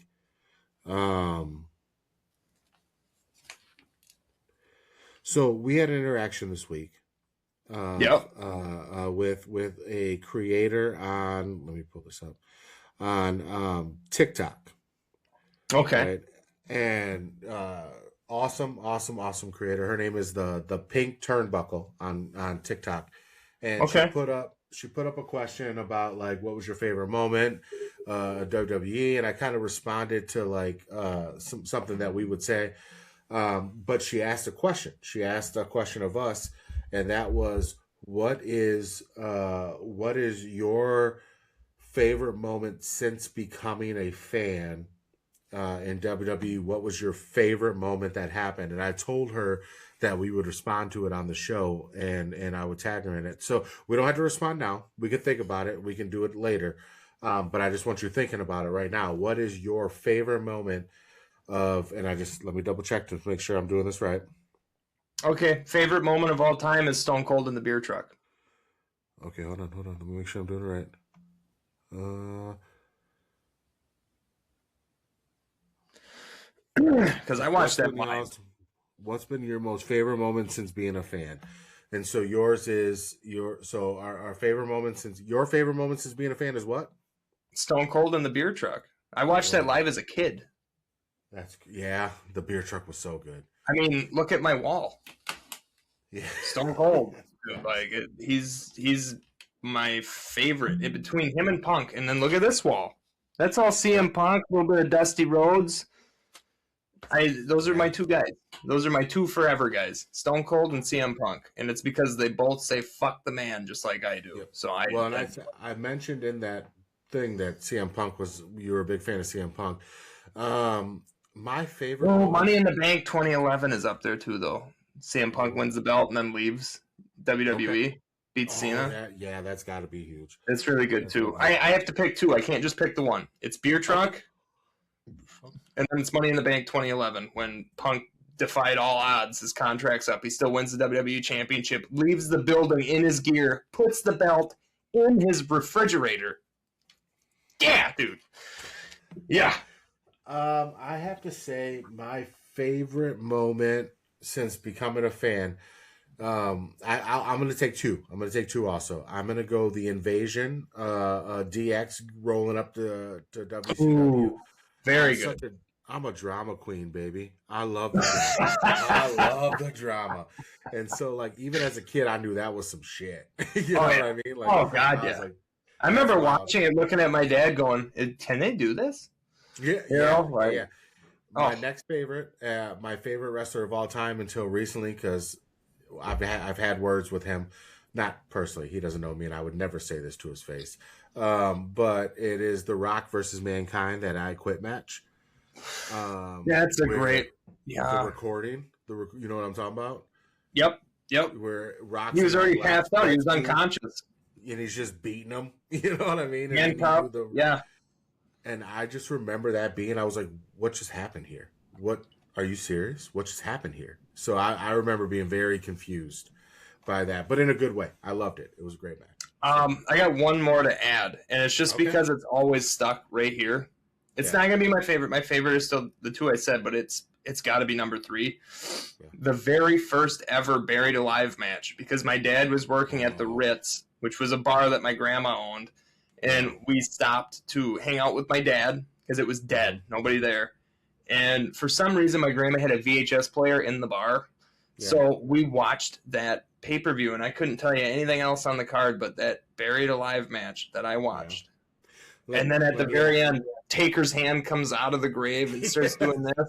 So we had an interaction this week. With a creator on, let me pull this up, on TikTok. Okay. Right? And awesome creator. Her name is the Pink Turnbuckle on TikTok. And she put up a question about like what was your favorite moment at WWE, and I kind of responded to like something that we would say. But she asked a question. She asked a question of us, and that was, what is your favorite moment since becoming a fan in WWE? What was your favorite moment that happened? And I told her that we would respond to it on the show, and I would tag her in it. So we don't have to respond now. We can think about it. We can do it later. But I just want you thinking about it right now. What is your favorite moment of, and let me double check to make sure I'm doing this right. Okay, favorite moment of all time is Stone Cold in the beer truck. Okay, hold on. Let me make sure I'm doing it right. Because I watched that live. What's been your most favorite moment since being a fan? And so yours is our favorite moment since being a fan is what? Stone Cold in the beer truck. I watched that live as a kid. The beer truck was so good. I mean, look at my wall. Yeah, Stone Cold. He's my favorite in between him and Punk. And then look at this wall. That's all CM Punk, a little bit of Dusty Rhodes. Those are my two guys. Those are my two forever guys, Stone Cold and CM Punk. And it's because they both say "fuck the man" just like I do. Yep. So I mentioned in that thing that CM Punk you were a big fan of CM Punk. My favorite. Well, Money in the Bank 2011 is up there too, though. CM Punk wins the belt and then leaves WWE, beats Cena. Yeah, that's got to be huge. It's really good too. I have to pick two. I can't just pick the one. It's beer truck, and then it's Money in the Bank 2011 when Punk defied all odds. His contract's up. He still wins the WWE Championship, leaves the building in his gear, puts the belt in his refrigerator. Yeah, dude. Yeah. I have to say my favorite moment since becoming a fan I'm going to take two. I'm going to take two also. I'm going to go the Invasion, DX rolling up to WCW. Ooh, very good. I'm a drama queen, baby. I love the drama. I love the drama. And so, like, even as a kid, I knew that was some shit. You know what I mean? Like, oh, God, yeah. Like, I remember watching it, looking at my dad going, can they do this? Yeah, yeah. My next favorite, my favorite wrestler of all time until recently, because I've had words with him, not personally. He doesn't know me, and I would never say this to his face. But it is The Rock versus Mankind, that I Quit match. That's a great, the recording. You know what I'm talking about? Yep. Where Rock, he was already passed out. He was unconscious, and he's just beating him. You know what I mean? Handcuffed. Yeah. And I just remember that being, I was like, what just happened here? What, are you serious? What just happened here? So I remember being very confused by that, but in a good way. I loved it. It was a great match. I got one more to add, and it's just because it's always stuck right here. It's not going to be my favorite. My favorite is still the two I said, but it's got to be number 3. Yeah. The very first ever Buried Alive match, because my dad was working at the Ritz, which was a bar that my grandma owned. And we stopped to hang out with my dad because it was dead. Nobody there. And for some reason, my grandma had a VHS player in the bar. Yeah. So we watched that pay-per-view, and I couldn't tell you anything else on the card but that Buried Alive match that I watched. Yeah. And then at the very end, Taker's hand comes out of the grave and starts doing this.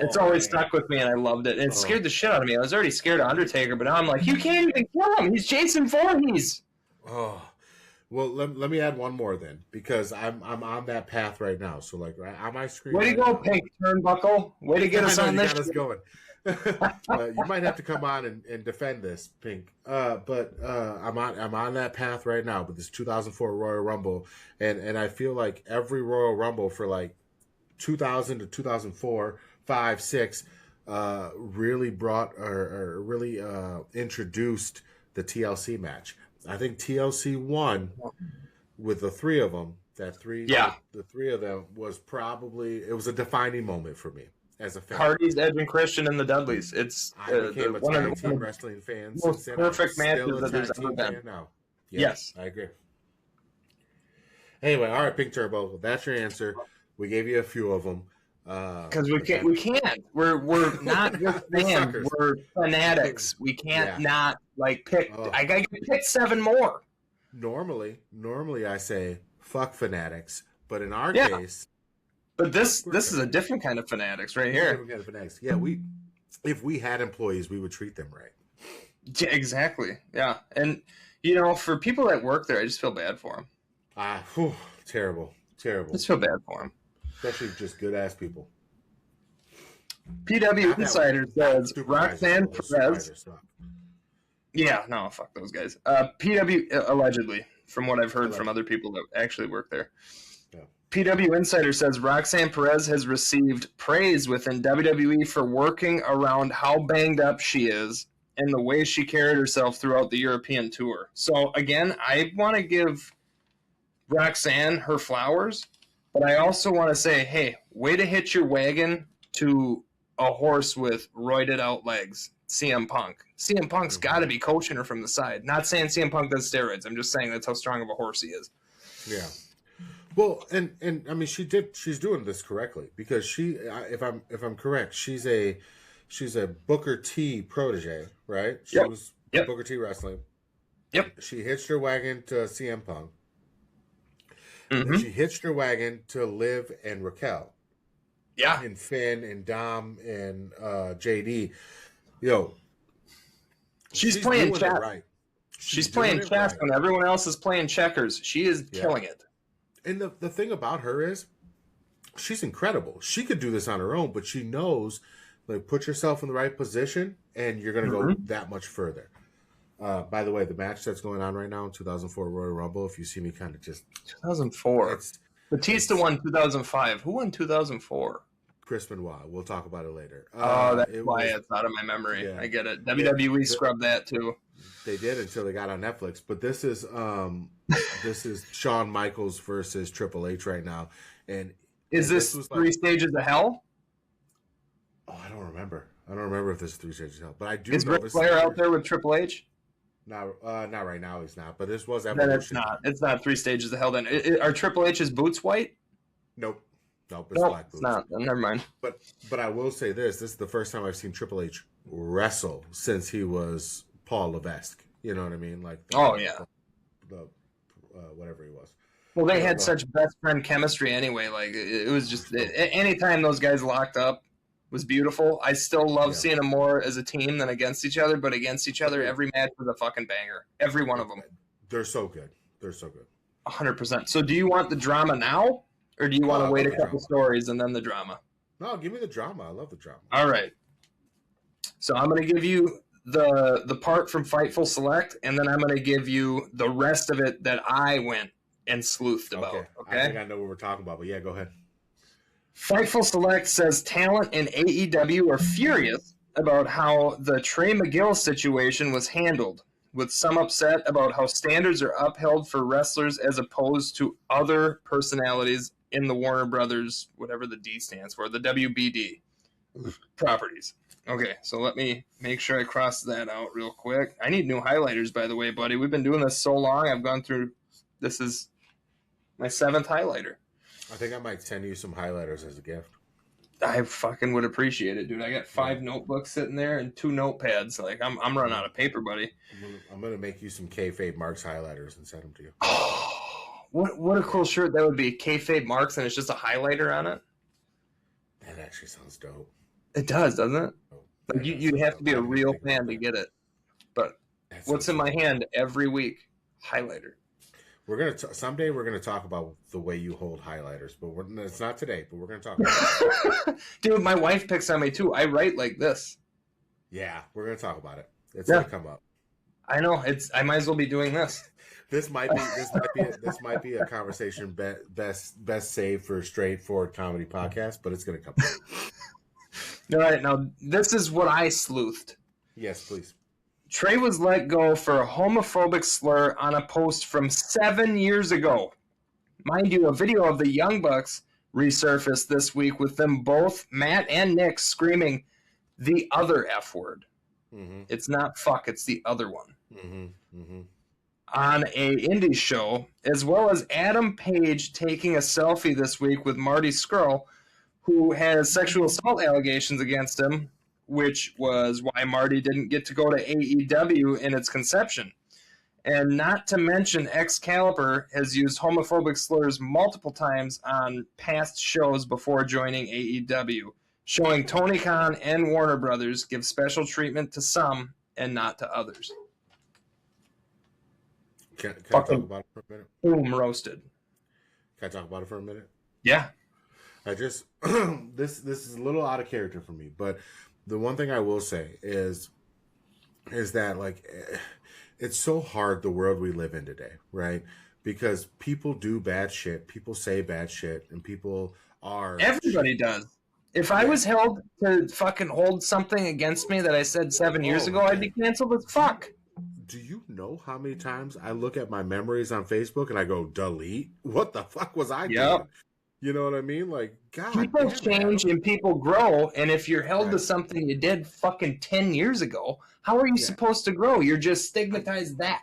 It's always stuck with me, and I loved it. And it scared the shit out of me. I was already scared of Undertaker, but now I'm like, you can't even kill him. He's Jason Voorhees. Oh. Well, let me add one more then, because I'm on that path right now. So, like, on my screen. Way to go, Pink Turnbuckle. Way to get us on this. Got us going. You might have to come on and defend this, Pink. But I'm on that path right now with this 2004 Royal Rumble, and I feel like every Royal Rumble for like 2000 to 2004, 5, 6 really brought or really introduced the TLC match. I think TLC won with the 3 of them. The 3 of them was probably, it was a defining moment for me as a fan. Hardy's, Edge, and Christian, and the Dudleys. I became a tag team wrestling fan. Most perfect matches that there's ever been. Now. Yes, I agree. Anyway, all right, Pink Turbo, that's your answer. We gave you a few of them. Because we can't. We're not just fans. We're fanatics. We can't not like pick. I gotta pick 7 more. Normally I say fuck fanatics, but in our case. But this is a different kind of fanatics right here. Different kind of fanatics. Yeah, if we had employees, we would treat them right. Yeah, exactly. Yeah, and for people that work there, I just feel bad for them. Terrible. I just feel bad for them. Especially just good-ass people. PW Insider says Roxanne Perez. Yeah, no, fuck those guys. PW, allegedly, from what I've heard from other people that actually work there. Yeah. PW Insider says Roxanne Perez has received praise within WWE for working around how banged up she is and the way she carried herself throughout the European tour. So, again, I want to give Roxanne her flowers. But I also want to say, hey, way to hitch your wagon to a horse with roided out legs, CM Punk. CM Punk's got to be coaching her from the side. Not saying CM Punk does steroids. I'm just saying that's how strong of a horse he is. Yeah. Well, and I mean, she's doing this correctly because if I'm correct, she's a Booker T protege, right? She was Booker T wrestling. Yep. She hitched her wagon to CM Punk. Mm-hmm. She hitched her wagon to Liv and Raquel. Yeah. And Finn and Dom and JD. She's playing chess. Right. She's playing chess when everyone else is playing checkers. She is killing it. And the thing about her is she's incredible. She could do this on her own, but she knows, like, put yourself in the right position and you're going to go that much further. By the way, the match that's going on right now in 2004 Royal Rumble, if you see me kind of just... 2004. Batista won 2005. Who won 2004? Chris Benoit. We'll talk about it later. That's why it's out of my memory. Yeah. I get it. WWE scrubbed that too. They did until they got on Netflix. But this is Shawn Michaels versus Triple H right now. And is this 3 stages of hell? Oh, I don't remember. I don't remember if this is 3 stages of hell, but I do. Is Ric Flair out there with Triple H? Not right now. He's not. But this was Evolution. Then it's not. It's not 3 stages of hell. Then are Triple H's boots white? Nope. It's black boots. It's not. Never mind. But I will say this: this is the first time I've seen Triple H wrestle since he was Paul Levesque. You know what I mean? Like, the whatever he was. Well, they had such best friend chemistry anyway. Like, it was just anytime those guys locked up was beautiful. I still love seeing them more as a team than against each other, but against each other, every match was a fucking banger. Every one of them. They're so good. 100%. So, do you want the drama now, or do you want to wait a couple stories and then the drama? No, give me the drama. I love the drama. All right. So, I'm going to give you the part from Fightful Select, and then I'm going to give you the rest of it that I went and sleuthed about. Okay. I think I know what we're talking about, but yeah, go ahead. Fightful Select says talent in AEW are furious about how the Trey McGill situation was handled, with some upset about how standards are upheld for wrestlers as opposed to other personalities in the Warner Brothers, whatever the D stands for, the WBD properties. Okay, so let me make sure I cross that out real quick. I need new highlighters, by the way, buddy. We've been doing this so long. I've gone through, this is my 7th highlighter. I think I might send you some highlighters as a gift. I fucking would appreciate it, dude. I got 5 notebooks sitting there and 2 notepads. Like, I'm running out of paper, buddy. I'm gonna make you some Kayfabe Marks highlighters and send them to you. What a cool shirt that would be. Kayfabe Marks, and it's just a highlighter on it. That actually sounds dope. It does, doesn't it? Like, you'd have to be a real fan to get it. But what's in my hand every week? Highlighter. We're gonna someday. We're gonna talk about the way you hold highlighters, but it's not today. But we're gonna talk about it. Dude, my wife picks on me too. I write like this. Yeah, we're gonna talk about it. It's gonna come up. I know. I might as well be doing this. This might be a conversation best saved for a straightforward comedy podcast, but it's gonna come up. All right, now this is what I sleuthed. Yes, please. Trey was let go for a homophobic slur on a post from 7 years ago. Mind you, a video of the Young Bucks resurfaced this week with them both, Matt and Nick, screaming the other F word. Mm-hmm. It's not fuck, it's the other one. Mm-hmm. Mm-hmm. On a indie show, as well as Adam Page taking a selfie this week with Marty Scurll, who has sexual assault allegations against him, which was why Marty didn't get to go to AEW in its conception. And not to mention, Excalibur has used homophobic slurs multiple times on past shows before joining AEW, showing Tony Khan and Warner Brothers give special treatment to some and not to others. Can I talk about it for a minute? Boom, roasted. Can I talk about it for a minute? Yeah. I just this is a little out of character for me, but the one thing I will say is that, like, it's so hard, the world we live in today, right? Because people do bad shit, people say bad shit, and people are... Everybody does. If I was held to fucking hold something against me that I said 7 years ago, I'd be canceled as fuck. Do you know how many times I look at my memories on Facebook and I go, delete? What the fuck was I doing? You know what I mean? Like, God. People change and people grow, and if you're held to something you did fucking 10 years ago, how are you supposed to grow? You're just stigmatized that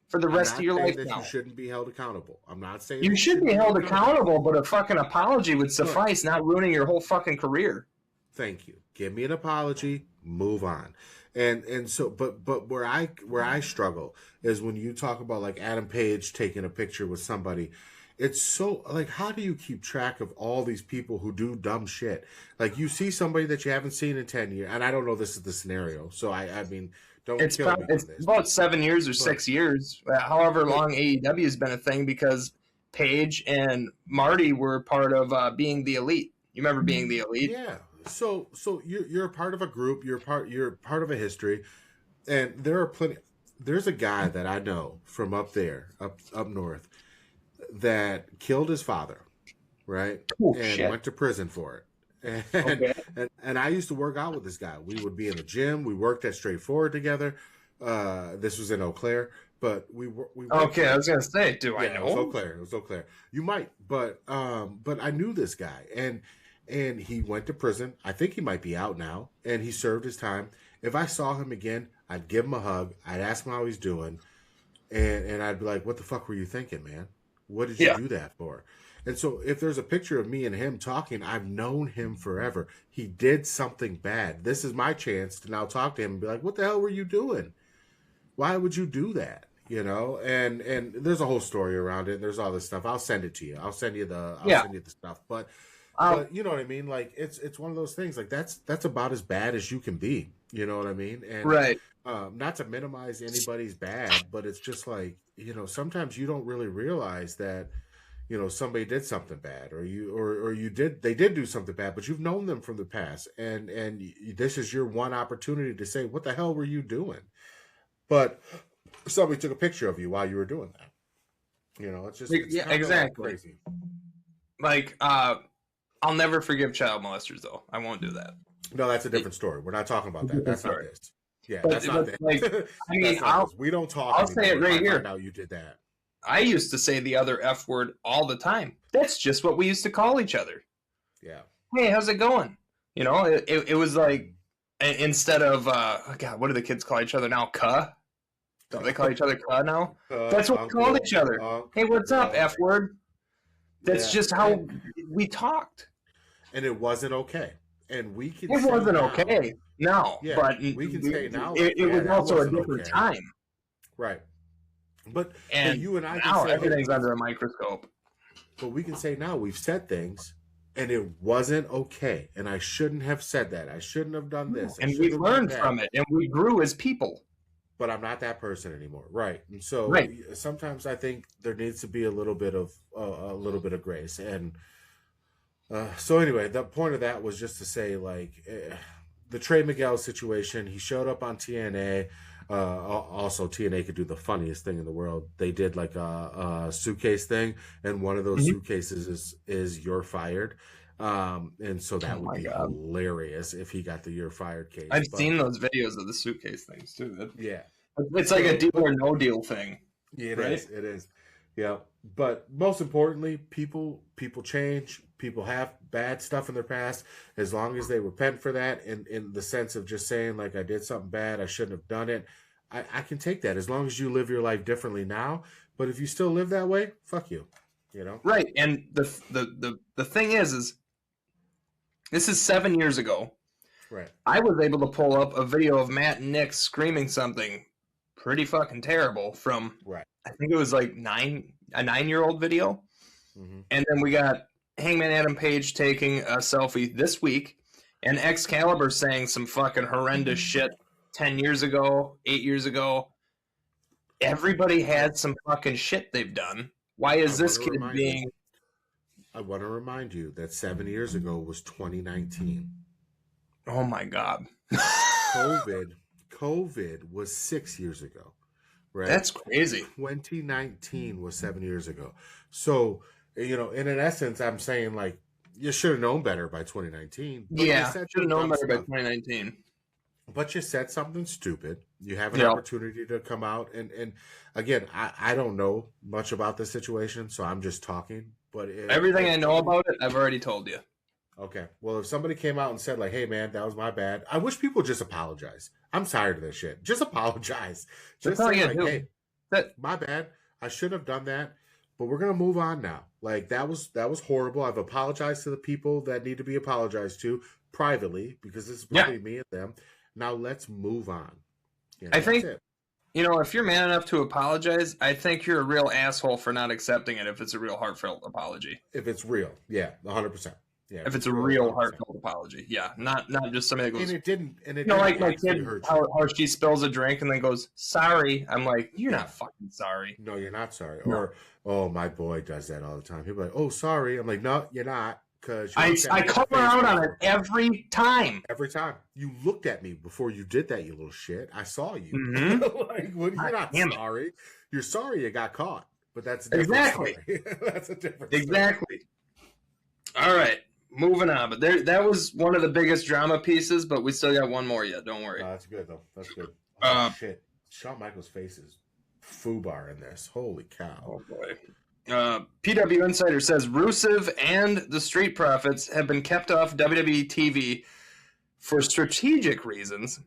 for the rest of your life now. You shouldn't be held accountable. I'm not saying you should be held accountable, but a fucking apology would suffice, not ruining your whole fucking career. Thank you. Give me an apology, move on. And so, but where I struggle is when you talk about, like, Adam Page taking a picture with somebody. It's so, like, how do you keep track of all these people who do dumb shit? Like, you see somebody that you haven't seen in 10 years, and I don't know this is the scenario, so I mean, don't kill me on this. It's about 7 years or 6 years, however long AEW has been a thing, because Paige and Marty were part of Being the Elite. You remember Being the Elite? Yeah. So you're a part of a group, you're part of a history, and there are plenty. There's a guy that I know from up there, up north, that killed his father, right? Went to prison for it. And I used to work out with this guy. We would be in the gym. We worked at Straightforward together. This was in Eau Claire, but we okay, I was gonna say, I know? It was Eau Claire. You might, but I knew this guy, and and he went to prison. I think he might be out now, and he served his time. If I saw him again, I'd give him a hug. I'd ask him how he's doing, and I'd be like, "What the fuck were you thinking, man? What did you do that for?" And so if there's a picture of me and him talking, I've known him forever. He did something bad. This is my chance to now talk to him and be like, "What the hell were you doing? Why would you do that?" You know, and there's a whole story around it. And there's all this stuff. I'll send it to you. I'll send you the stuff. But you know what I mean? Like it's one of those things. Like that's about as bad as you can be. You know what I mean? And right. Not to minimize anybody's bad, but it's just like, you know, sometimes you don't really realize that, you know, somebody did something bad, or they did do something bad, but you've known them from the past, and this is your one opportunity to say, "What the hell were you doing?" But somebody took a picture of you while you were doing that. You know, it's exactly crazy. Like, I'll never forgive child molesters, though. I won't do that. No, that's a different story. We're not talking about that. That's not this. Yeah, but, that's not that. Like, I mean, we don't talk. I'll say it right here. Now you did that. I used to say the other F word all the time. That's just what we used to call each other. Yeah. Hey, how's it going? You know, it was like, instead of God, what do the kids call each other now? Cuh? Don't they call each other cuh now? That's what we called each other. Hey, what's up, F word? That's just how we talked. And it wasn't okay. And we can. It wasn't okay. No, yeah, but we can say now. It was also a different time. Right. But you and I now can say everything's under a microscope. But we can say now we've said things, and it wasn't okay, and I shouldn't have said that. I shouldn't have done this. And we learned from it, and we grew as people. But I'm not that person anymore, right? And so sometimes I think there needs to be a little bit of grace. And so anyway, the point of that was just to say, like, the Trey Miguel situation. He showed up on TNA. Also, TNA could do the funniest thing in the world. They did like a suitcase thing, and one of those suitcases is "You're fired," and so that would be hilarious if he got the "You're fired" case. I've seen those videos of the suitcase things too. Yeah, it's like a deal or no deal thing. Yeah, it is. Yeah, but most importantly, people change. People have bad stuff in their past. As long as they repent for that, in the sense of just saying, like, I did something bad, I shouldn't have done it, I can take that. As long as you live your life differently now. But if you still live that way, fuck you. You know? Right. And the thing is this is 7 years ago. Right. I was able to pull up a video of Matt and Nick screaming something pretty fucking terrible from, I think it was like a 9-year-old video. Mm-hmm. And then we got Hangman Adam Page taking a selfie this week, and Excalibur saying some fucking horrendous shit 10 years ago, 8 years ago. Everybody had some fucking shit they've done. Why is this kid being... I want to remind you that 7 years ago was 2019. Oh my God. COVID was 6 years ago, right? That's crazy. 2019 was 7 years ago. So, you know, in essence, I'm saying, like, you should have known better by 2019. Yeah, should have known better by 2019. But you said something stupid. You have an opportunity to come out. And again, I don't know much about this situation, so I'm just talking. But everything I know about it, I've already told you. Okay. Well, if somebody came out and said, like, hey, man, that was my bad, I wish people just apologize. I'm tired of this shit. Just apologize. Just say, like, hey, my bad. I should have done that. But we're going to move on now. Like, that was horrible. I've apologized to the people that need to be apologized to privately, because this is between me and them. Now let's move on. You know, I think, you know, if you're man enough to apologize, I think you're a real asshole for not accepting it if it's a real heartfelt apology. If it's real. Yeah, 100%. Yeah, if it's a real heartfelt apology. Yeah, not just somebody that goes... And it didn't... you know, like my kid, how she spills a drink and then goes, sorry. I'm like, you're not fucking sorry. No, you're not sorry. No. Or, oh, my boy does that all the time. He'll be like, oh, sorry. I'm like, no, you're not. Because I call her out on it every time. Every time. You looked at me before you did that, you little shit. I saw you. Mm-hmm. Like, well, you're not sorry. You're sorry you got caught. But that's a different story. That's a different story. Exactly. All right. Moving on. But that was one of the biggest drama pieces, but we still got one more yet. Don't worry. No, that's good, though. That's good. Oh, shit. Shawn Michaels' face is foobar in this. Holy cow. Oh, boy. PW Insider says Rusev and the Street Profits have been kept off WWE TV for strategic reasons,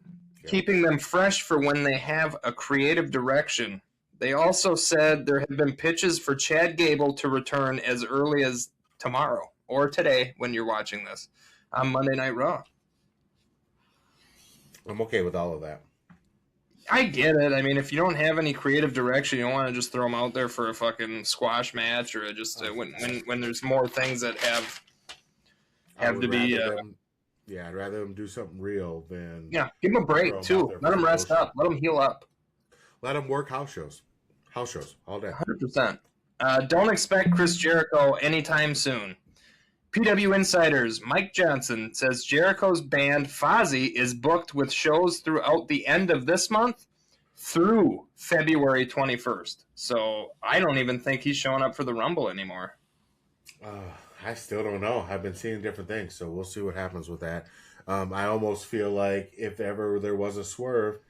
keeping them fresh for when they have a creative direction. They also said there have been pitches for Chad Gable to return as early as tomorrow or today when you're watching this on Monday Night Raw. I'm okay with all of that. I get it. I mean, if you don't have any creative direction, you don't want to just throw them out there for a fucking squash match or just when there's more things that have to be. I'd rather them do something real than give them a break too. Let them rest up. Let them heal up. Let them work house shows all day. 100%. Don't expect Chris Jericho anytime soon. PW Insiders, Mike Johnson says Jericho's band Fozzy is booked with shows throughout the end of this month through February 21st. So I don't even think he's showing up for the Rumble anymore. I still don't know. I've been seeing different things, so we'll see what happens with that. I almost feel like if ever there was a swerve,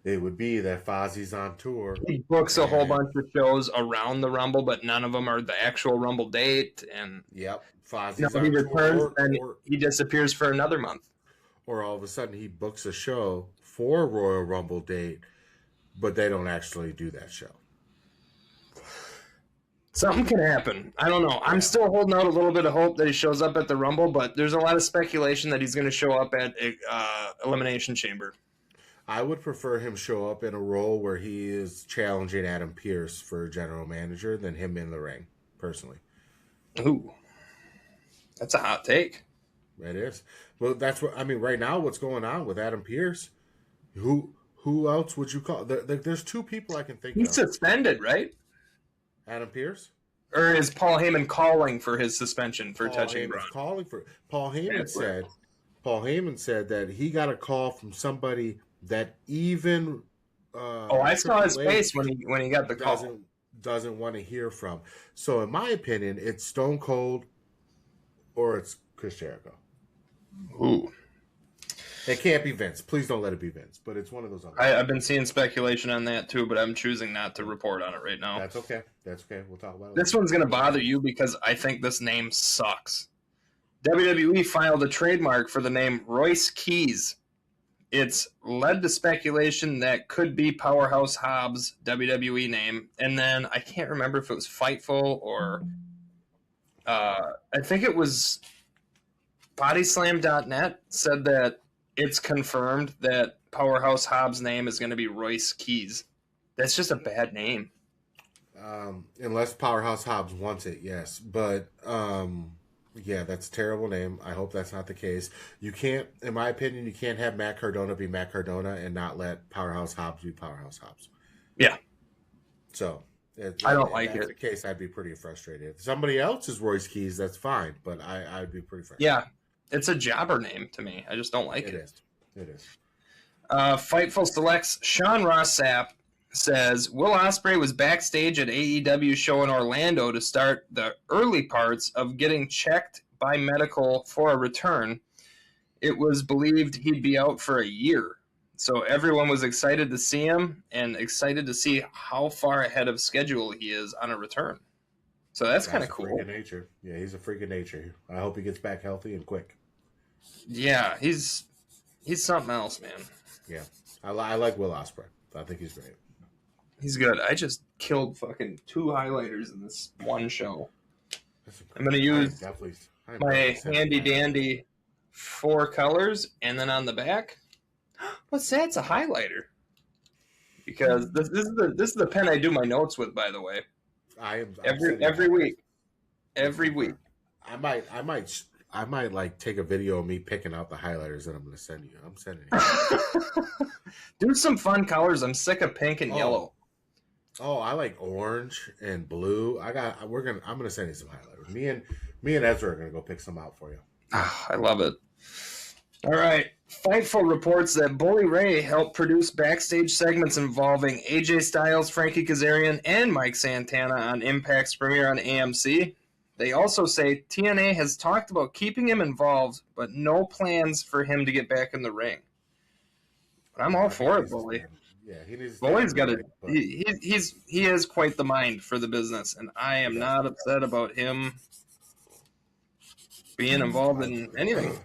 it would be that Fozzy's on tour. He books a whole bunch of shows around the Rumble, but none of them are the actual Rumble date. And yep. Fozzy's he returns and he disappears for another month. Or all of a sudden he books a show for a Royal Rumble date, but they don't actually do that show. Something can happen. I don't know. I'm still holding out a little bit of hope that he shows up at the Rumble, but there's a lot of speculation that he's going to show up at Elimination Chamber. I would prefer him show up in a role where he is challenging Adam Pearce for general manager than him in the ring, personally. Ooh. That's a hot take. It is. Well, that's what I mean. Right now, what's going on with Adam Pearce? Who else would you call? There's two people I can think of. He's suspended, right? Adam Pearce, or is Paul Heyman calling for his suspension for touching Braun? Calling for Paul Heyman said. Paul Heyman said that he got a call from somebody that even. I saw his face when he got the call. Doesn't want to hear from. So, in my opinion, it's Stone Cold. Or it's Chris Jericho. Ooh. It can't be Vince. Please don't let it be Vince. But it's one of those other I've been seeing speculation on that too, but I'm choosing not to report on it right now. That's okay. We'll talk about it. This one's going to bother you because I think this name sucks. WWE filed a trademark for the name Royce Keys. It's led to speculation that could be Powerhouse Hobbs' WWE name. And then I can't remember if it was Fightful or... I think it was Bodyslam.net said that it's confirmed that Powerhouse Hobbs' name is going to be Royce Keys. That's just a bad name. Unless Powerhouse Hobbs wants it, yes. But, that's a terrible name. I hope that's not the case. You can't, in my opinion, you can't have Matt Cardona be Matt Cardona and not let Powerhouse Hobbs be Powerhouse Hobbs. Yeah. So... I don't like it. If that's the case, I'd be pretty frustrated. If somebody else is Royce Keys, that's fine, but I'd be pretty frustrated. Yeah, it's a jobber name to me. I just don't like it. It is. Fightful Selects Sean Ross Sapp says, Will Ospreay was backstage at AEW show in Orlando to start the early parts of getting checked by medical for a return. It was believed he'd be out for a year. So everyone was excited to see him and excited to see how far ahead of schedule he is on a return. So that's kind of cool. Freak of nature. Yeah, he's a freak of nature. I hope he gets back healthy and quick. Yeah, he's something else, man. Yeah, I like Will Ospreay. I think he's great. He's good. I just killed fucking 2 highlighters in this one show. I'm going to use my handy-dandy 4 colors, and then on the back... What's that? It's a highlighter. Because this is the pen I do my notes with, by the way. Every week. Every week. I might like take a video of me picking out the highlighters that I'm going to send you. I'm sending you. Do some fun colors. I'm sick of pink and yellow. Oh, I like orange and blue. I'm gonna send you some highlighters. Me and Ezra are gonna go pick some out for you. I love it. All right. Fightful reports that Bully Ray helped produce backstage segments involving AJ Styles, Frankie Kazarian, and Mike Santana on Impact's premiere on AMC. They also say TNA has talked about keeping him involved, but no plans for him to get back in the ring. But I'm all for it, Bully. Yeah, he needs. Boyd's got a. He has quite the mind for the business, and I am not upset about him being involved in anything.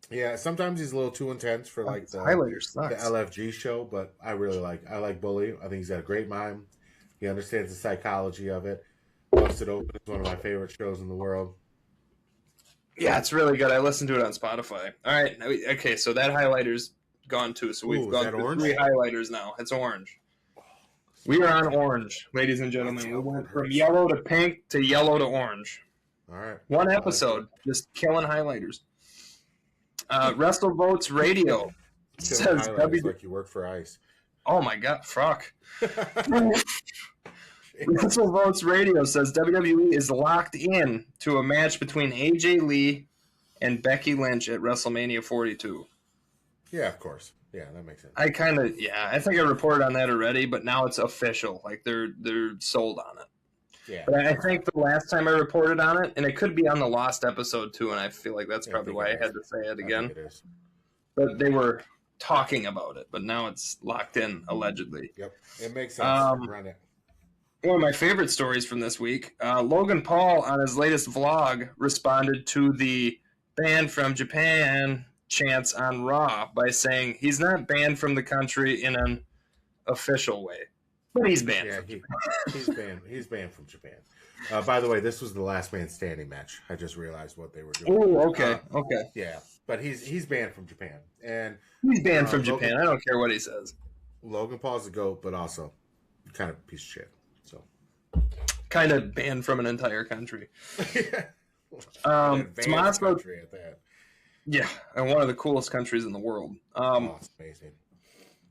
Yeah, sometimes he's a little too intense for like the LFG show, but I like Bully. I think he's got a great mind. He understands the psychology of it. Busted Open is one of my favorite shows in the world. Yeah, it's really good. I listened to it on Spotify. All right, okay, so that highlighter's gone too. So we've gone through 3 highlighters now. It's orange. We are on orange, ladies and gentlemen. We went from yellow to pink to yellow to orange. All right. One episode, just killing highlighters. WrestleVotes Radio says like you work for ICE. Oh my god, fuck. WrestleVotes Radio says WWE is locked in to a match between AJ Lee and Becky Lynch at WrestleMania 42. Yeah, of course. Yeah, that makes sense. I think I reported on that already, but now it's official. Like they're sold on it. Yeah. But I think the last time I reported on it, and it could be on the lost episode too, and I feel like that's probably why I had to say it again. It is. But they were talking about it, but now it's locked in, allegedly. Yep. It makes sense. Run it. One of my favorite stories from this week, Logan Paul on his latest vlog responded to the banned from Japan chants on Raw by saying he's not banned from the country in an official way. But he's banned. Yeah, he's banned from Japan. By the way, this was the last man standing match. I just realized what they were doing. Oh, okay. Yeah, but he's banned from Japan, and he's banned from Japan. I don't care what he says. Logan Paul's a GOAT, but also kind of a piece of shit. So kind of banned from an entire country. Tommaso country at that. Yeah, and one of the coolest countries in the world. It's amazing.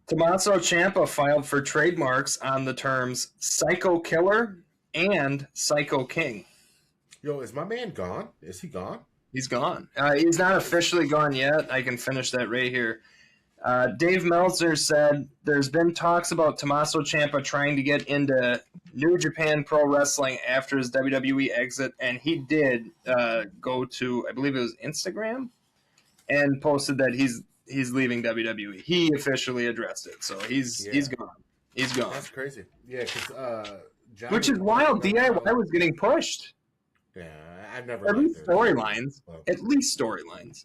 Tommaso Ciampa filed for trademarks on the terms Psycho Killer and Psycho King. Yo, is my man gone? Is he gone? He's gone. He's not officially gone yet. I can finish that right here. Dave Meltzer said there's been talks about Tommaso Ciampa trying to get into New Japan Pro Wrestling after his WWE exit, and he did go to, I believe it was Instagram, and posted that he's leaving WWE. He officially addressed it, so he's gone. He's gone. That's crazy. Yeah, because which is wild. DIY was getting pushed. Yeah, I've never. At least storylines. At least storylines.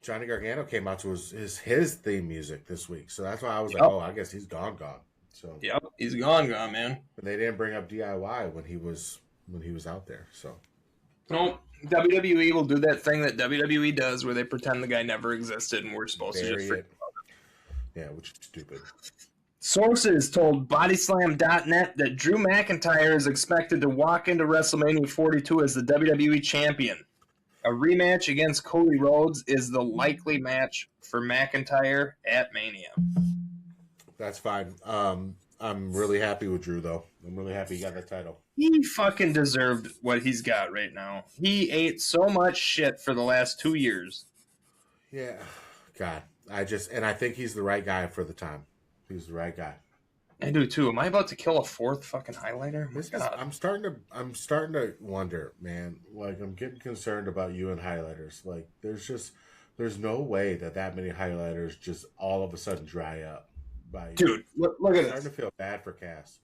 Johnny Gargano came out to his theme music this week, so that's why I was like, oh, I guess he's gone. So yep, he's gone, man. But they didn't bring up DIY when he was out there. So no, WWE will do that thing that WWE does, where they pretend the guy never existed, and we're supposed to just forget about it. Yeah, which is stupid. Sources told Bodyslam.net that Drew McIntyre is expected to walk into WrestleMania 42 as the WWE champion. A rematch against Cody Rhodes is the likely match for McIntyre at Mania. That's fine. I'm really happy with Drew, though. I'm really happy he got that title. He fucking deserved what he's got right now. He ate so much shit for the last 2 years. Yeah. God. I think he's the right guy for the time. He's the right guy. I do too. Am I about to kill a fourth fucking highlighter? I'm starting to wonder, man. Like, I'm getting concerned about you and highlighters. Like, there's no way that many highlighters just all of a sudden dry up. Dude, look at this. I'm starting to feel bad for Cass.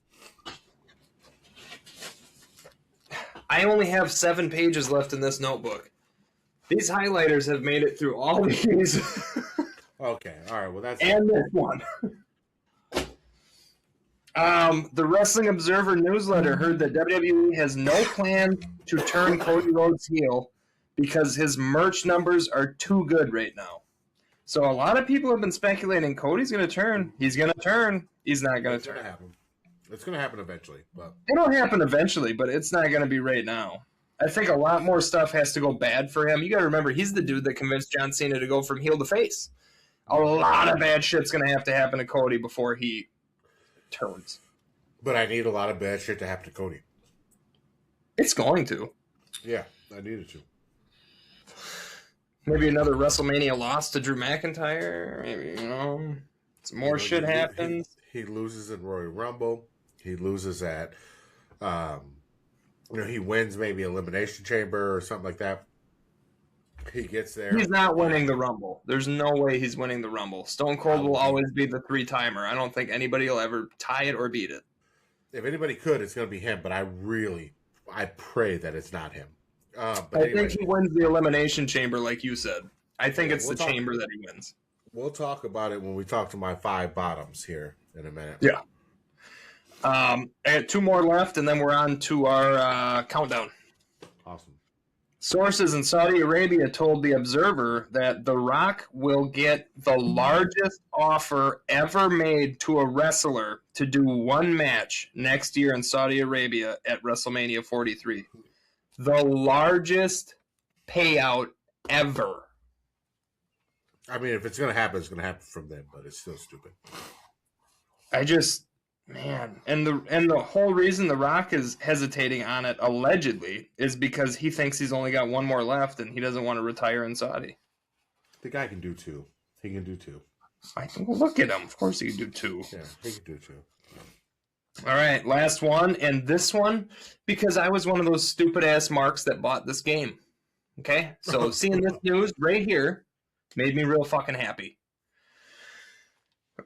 I only have 7 pages left in this notebook. These highlighters have made it through all these. Okay, all right. Well, that's and this one. The Wrestling Observer newsletter heard that WWE has no plan to turn Cody Rhodes heel because his merch numbers are too good right now. So a lot of people have been speculating Cody's going to turn. He's going to turn. He's not going to turn. It's going to happen eventually. But it'll happen eventually, but it's not going to be right now. I think a lot more stuff has to go bad for him. You got to remember, he's the dude that convinced John Cena to go from heel to face. A lot of bad shit's going to have to happen to Cody before he turns. But I need a lot of bad shit to happen to Cody. It's going to. Yeah, I need it to. Maybe another WrestleMania loss to Drew McIntyre. Maybe, some more shit happens. He loses at Royal Rumble. He loses at, he wins maybe Elimination Chamber or something like that. He gets there. He's not winning the Rumble. There's no way he's winning the Rumble. Stone Cold will always be the 3-timer. I don't think anybody will ever tie it or beat it. If anybody could, it's going to be him, but I pray that it's not him. But I think he wins the Elimination Chamber, like you said. I think it's the chamber that he wins. We'll talk about it when we talk to my 5 bottoms here in a minute. Yeah. And 2 more left, and then we're on to our countdown. Awesome. Sources in Saudi Arabia told The Observer that The Rock will get the largest offer ever made to a wrestler to do one match next year in Saudi Arabia at WrestleMania 43. The largest payout ever. I mean, if it's going to happen, it's going to happen from them, but it's still stupid. Man, and the whole reason The Rock is hesitating on it, allegedly, is because he thinks he's only got 1 more left and he doesn't want to retire in Saudi. The guy can do 2. He can do 2. Well, look at him. Of course he can do 2. Yeah, he can do 2. All right, last one, and this one, because I was one of those stupid-ass marks that bought this game. Okay? So seeing this news right here made me real fucking happy.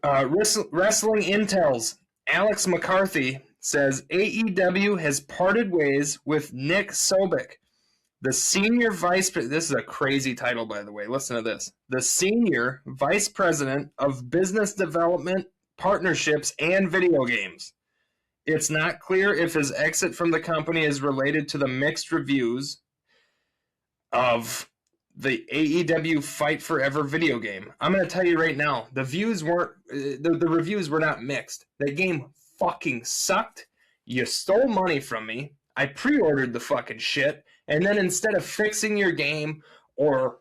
Wrestling Intel's Alex McCarthy says AEW has parted ways with Nick Sobek, the senior vice president. This is a crazy title, by the way. Listen to this. The senior vice president of business development, partnerships, and video games. It's not clear if his exit from the company is related to the mixed reviews of the AEW Fight Forever video game. I'm going to tell you right now, the reviews were not mixed. That game fucking sucked. You stole money from me. I pre-ordered the fucking shit. And then instead of fixing your game or,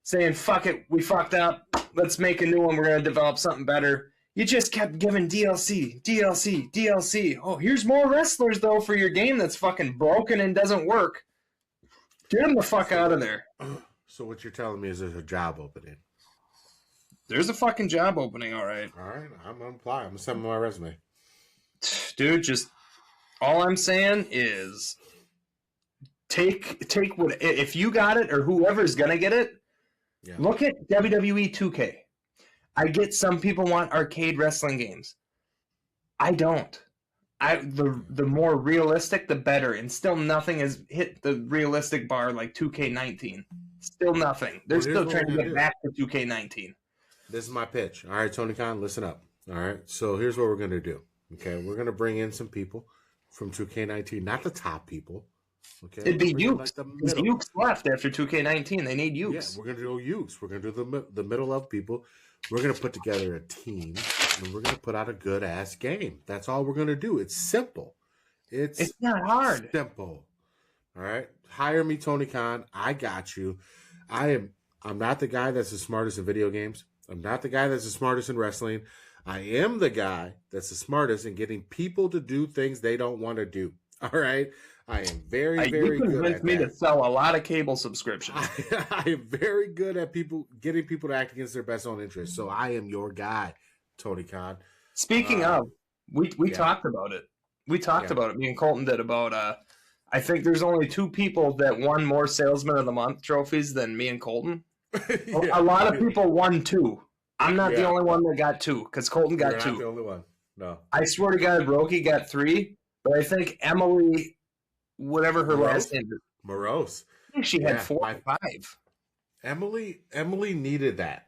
saying, fuck it, we fucked up, let's make a new one, we're going to develop something better, you just kept giving DLC. Oh, here's more wrestlers, though, for your game that's fucking broken and doesn't work. Get him the fuck out of there. So what you're telling me is there's a job opening. There's a fucking job opening, all right. All right, I'm going to apply. I'm going to send my resume. Dude, just all I'm saying is take what, if you got it or whoever's going to get it, look at WWE 2K. I get some people want arcade wrestling games. I don't. The more realistic, the better. And still nothing has hit the realistic bar like 2K19. Still nothing. They're still trying to get back to 2K19. This is my pitch. All right, Tony Khan, listen up. All right, so here's what we're going to do. Okay, we're going to bring in some people from 2K19, not the top people. Okay, it'd be Ukes. Because Ukes left after 2K19. They need Ukes. Yeah, we're going to do Ukes. We're going to do the middle of people. We're going to put together a team, and we're going to put out a good-ass game. That's all we're going to do. It's simple. It's not hard. Simple. All right? Hire me, Tony Khan. I got you. I'm not the guy that's the smartest in video games. I'm not the guy that's the smartest in wrestling. I am the guy that's the smartest in getting people to do things they don't want to do. All right? I am very good at that. You convinced me to sell a lot of cable subscriptions. I am very good at getting people to act against their best own interests. So I am your guy, Tony Khan. Speaking of, we talked about it. We talked about it. Me and Colton did about, I think there's only 2 people that won more Salesman of the Month trophies than me and Colton. A lot of people won 2. I'm not the only one that got 2 because Colton got 2. You're not the only one. No. I swear to God, Roki got 3, but I think Emily, whatever her last name is. Morose. I think she had 4 or 5. Emily needed that.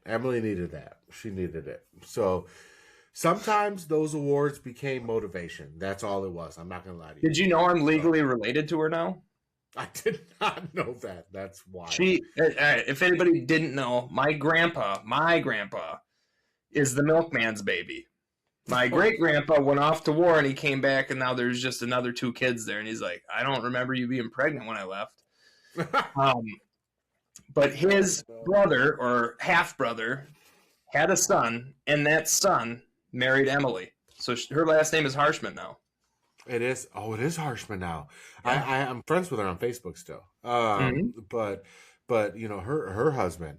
She needed it. So sometimes those awards became motivation. That's all it was. I'm not going to lie to you. Did you know I'm legally related to her now? I did not know that. That's why. If anybody didn't know, my grandpa is the milkman's baby. My great-grandpa went off to war, and he came back, and now there's just another 2 kids there. And he's like, I don't remember you being pregnant when I left. But his brother, or half-brother, had a son, and that son married Emily. So her last name is Harshman now. It is. Oh, it is Harshman now. Yeah. I'm friends with her on Facebook still. But her husband,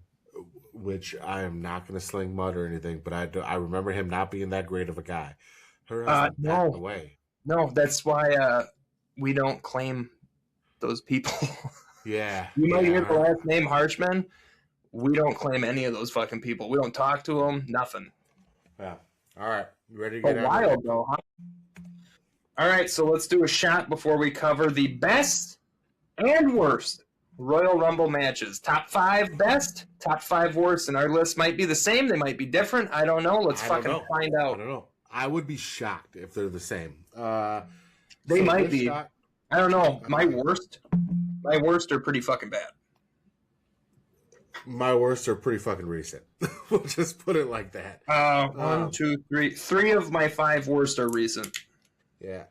which I am not going to sling mud or anything, but I remember him not being that great of a guy. Her husband passed away. No, that's why we don't claim those people. Yeah. You might hear the last name Harshman. We don't claim any of those fucking people. We don't talk to them. Nothing. Yeah. All right. You ready to get a while though, huh? All right, so let's do a shot before we cover the best and worst Royal Rumble matches. Top 5 best, top 5 worst, and our list might be the same. They might be different. I don't know. Let's find out. I don't know. I would be shocked if they're the same. They might be. I don't know. My worst are pretty fucking bad. My worst are pretty fucking recent. We'll just put it like that. 1, 2, 3. 3 of my 5 worst are recent. Yeah.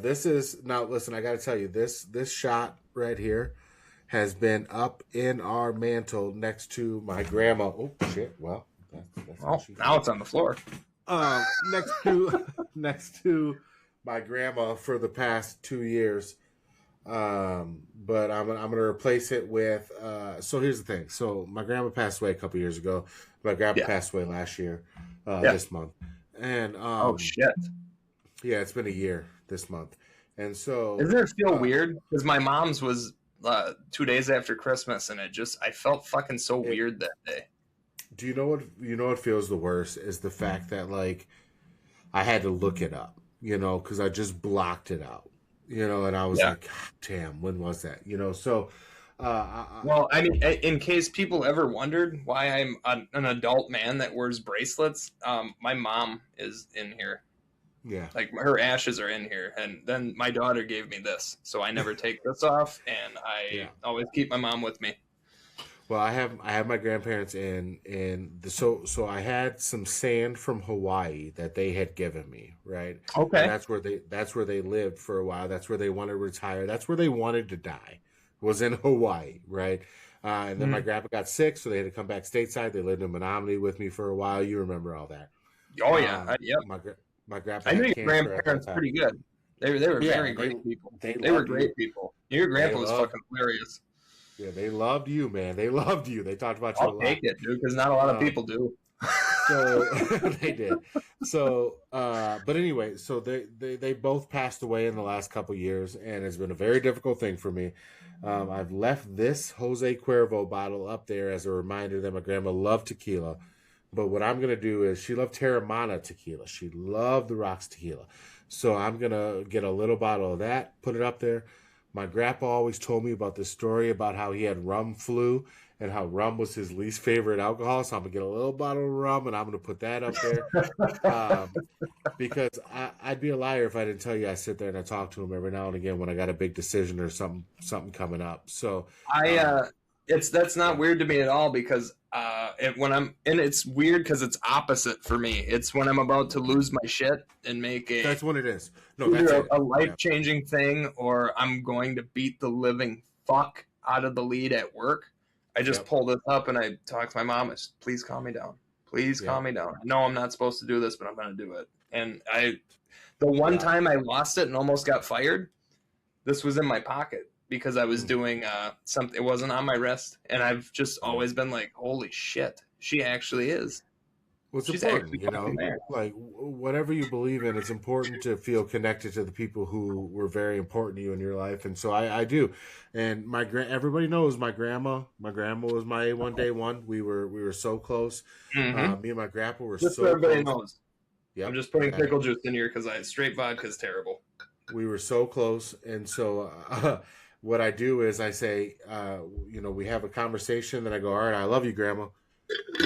This is now. Listen, I got to tell you, this shot right here has been up in our mantle next to my grandma. Oh shit! Well, that's now it's on the floor. Next to my grandma for the past 2 years. But I'm gonna replace it with. So here's the thing. So my grandma passed away a couple years ago. My grandpa passed away last year, this month. And oh shit. Yeah, it's been a year this month. And so doesn't it feel weird? Because my mom's was 2 days after Christmas, and I felt fucking so weird that day. Do you know what feels the worst is the fact that like I had to look it up, because I just blocked it out. And I was like, God damn, when was that? So well, I mean, in case people ever wondered why I'm an adult man that wears bracelets, my mom is in here. Yeah. Like her ashes are in here, and then my daughter gave me this, so I never take this off, and I always keep my mom with me. Well, I have my grandparents so I had some sand from Hawaii that they had given me, right? Okay. And that's where they lived for a while. That's where they wanted to retire. That's where they wanted to die, was in Hawaii, right? And then my grandpa got sick, so they had to come back stateside. They lived in Menominee with me for a while. You remember all that? Oh yeah, yep. My grandpa. I knew your grandparents pretty good. They were very great people. They were great people. Your grandpa was fucking hilarious. Yeah, they loved you, man. They loved you. They talked about you a lot. I'll take it, dude, because not a lot of people do. So they did. So, but anyway, so they both passed away in the last couple years, and it's been a very difficult thing for me. I've left this Jose Cuervo bottle up there as a reminder that my grandma loved tequila. But what I'm gonna do is she loved Terramana tequila. She loved the Rocks tequila. So I'm gonna get a little bottle of that, put it up there. My grandpa always told me about this story about how he had rum flu and how rum was his least favorite alcohol. So I'm going to get a little bottle of rum and I'm going to put that up there. Because I'd be a liar if I didn't tell you I sit there and I talk to him every now and again when I got a big decision or something coming up. So that's not weird to me at all because it's weird because it's opposite for me. It's when I'm about to lose my shit and make it. That's what it is. No, that's a life-changing thing, or I'm going to beat the living fuck out of the lead at work. I just pull this up and I talk to my mom. Please calm me down. Please calm me down. I know I'm not supposed to do this, but I'm going to do it. And the one time I lost it and almost got fired, this was in my pocket. Because I was doing something, it wasn't on my wrist, and I've just always been like, "Holy shit, she actually is." What's important, like whatever you believe in, it's important to feel connected to the people who were very important to you in your life, and so I do. And everybody knows my grandma. My grandma was my A1 day one. We were so close. Mm-hmm. Me and my grandpa were just so. Everybody close. knows. Yep. I'm just putting pickle juice in here because straight vodka is terrible. We were so close, and so. What I do is I say, we have a conversation. Then I go, all right, I love you, Grandma.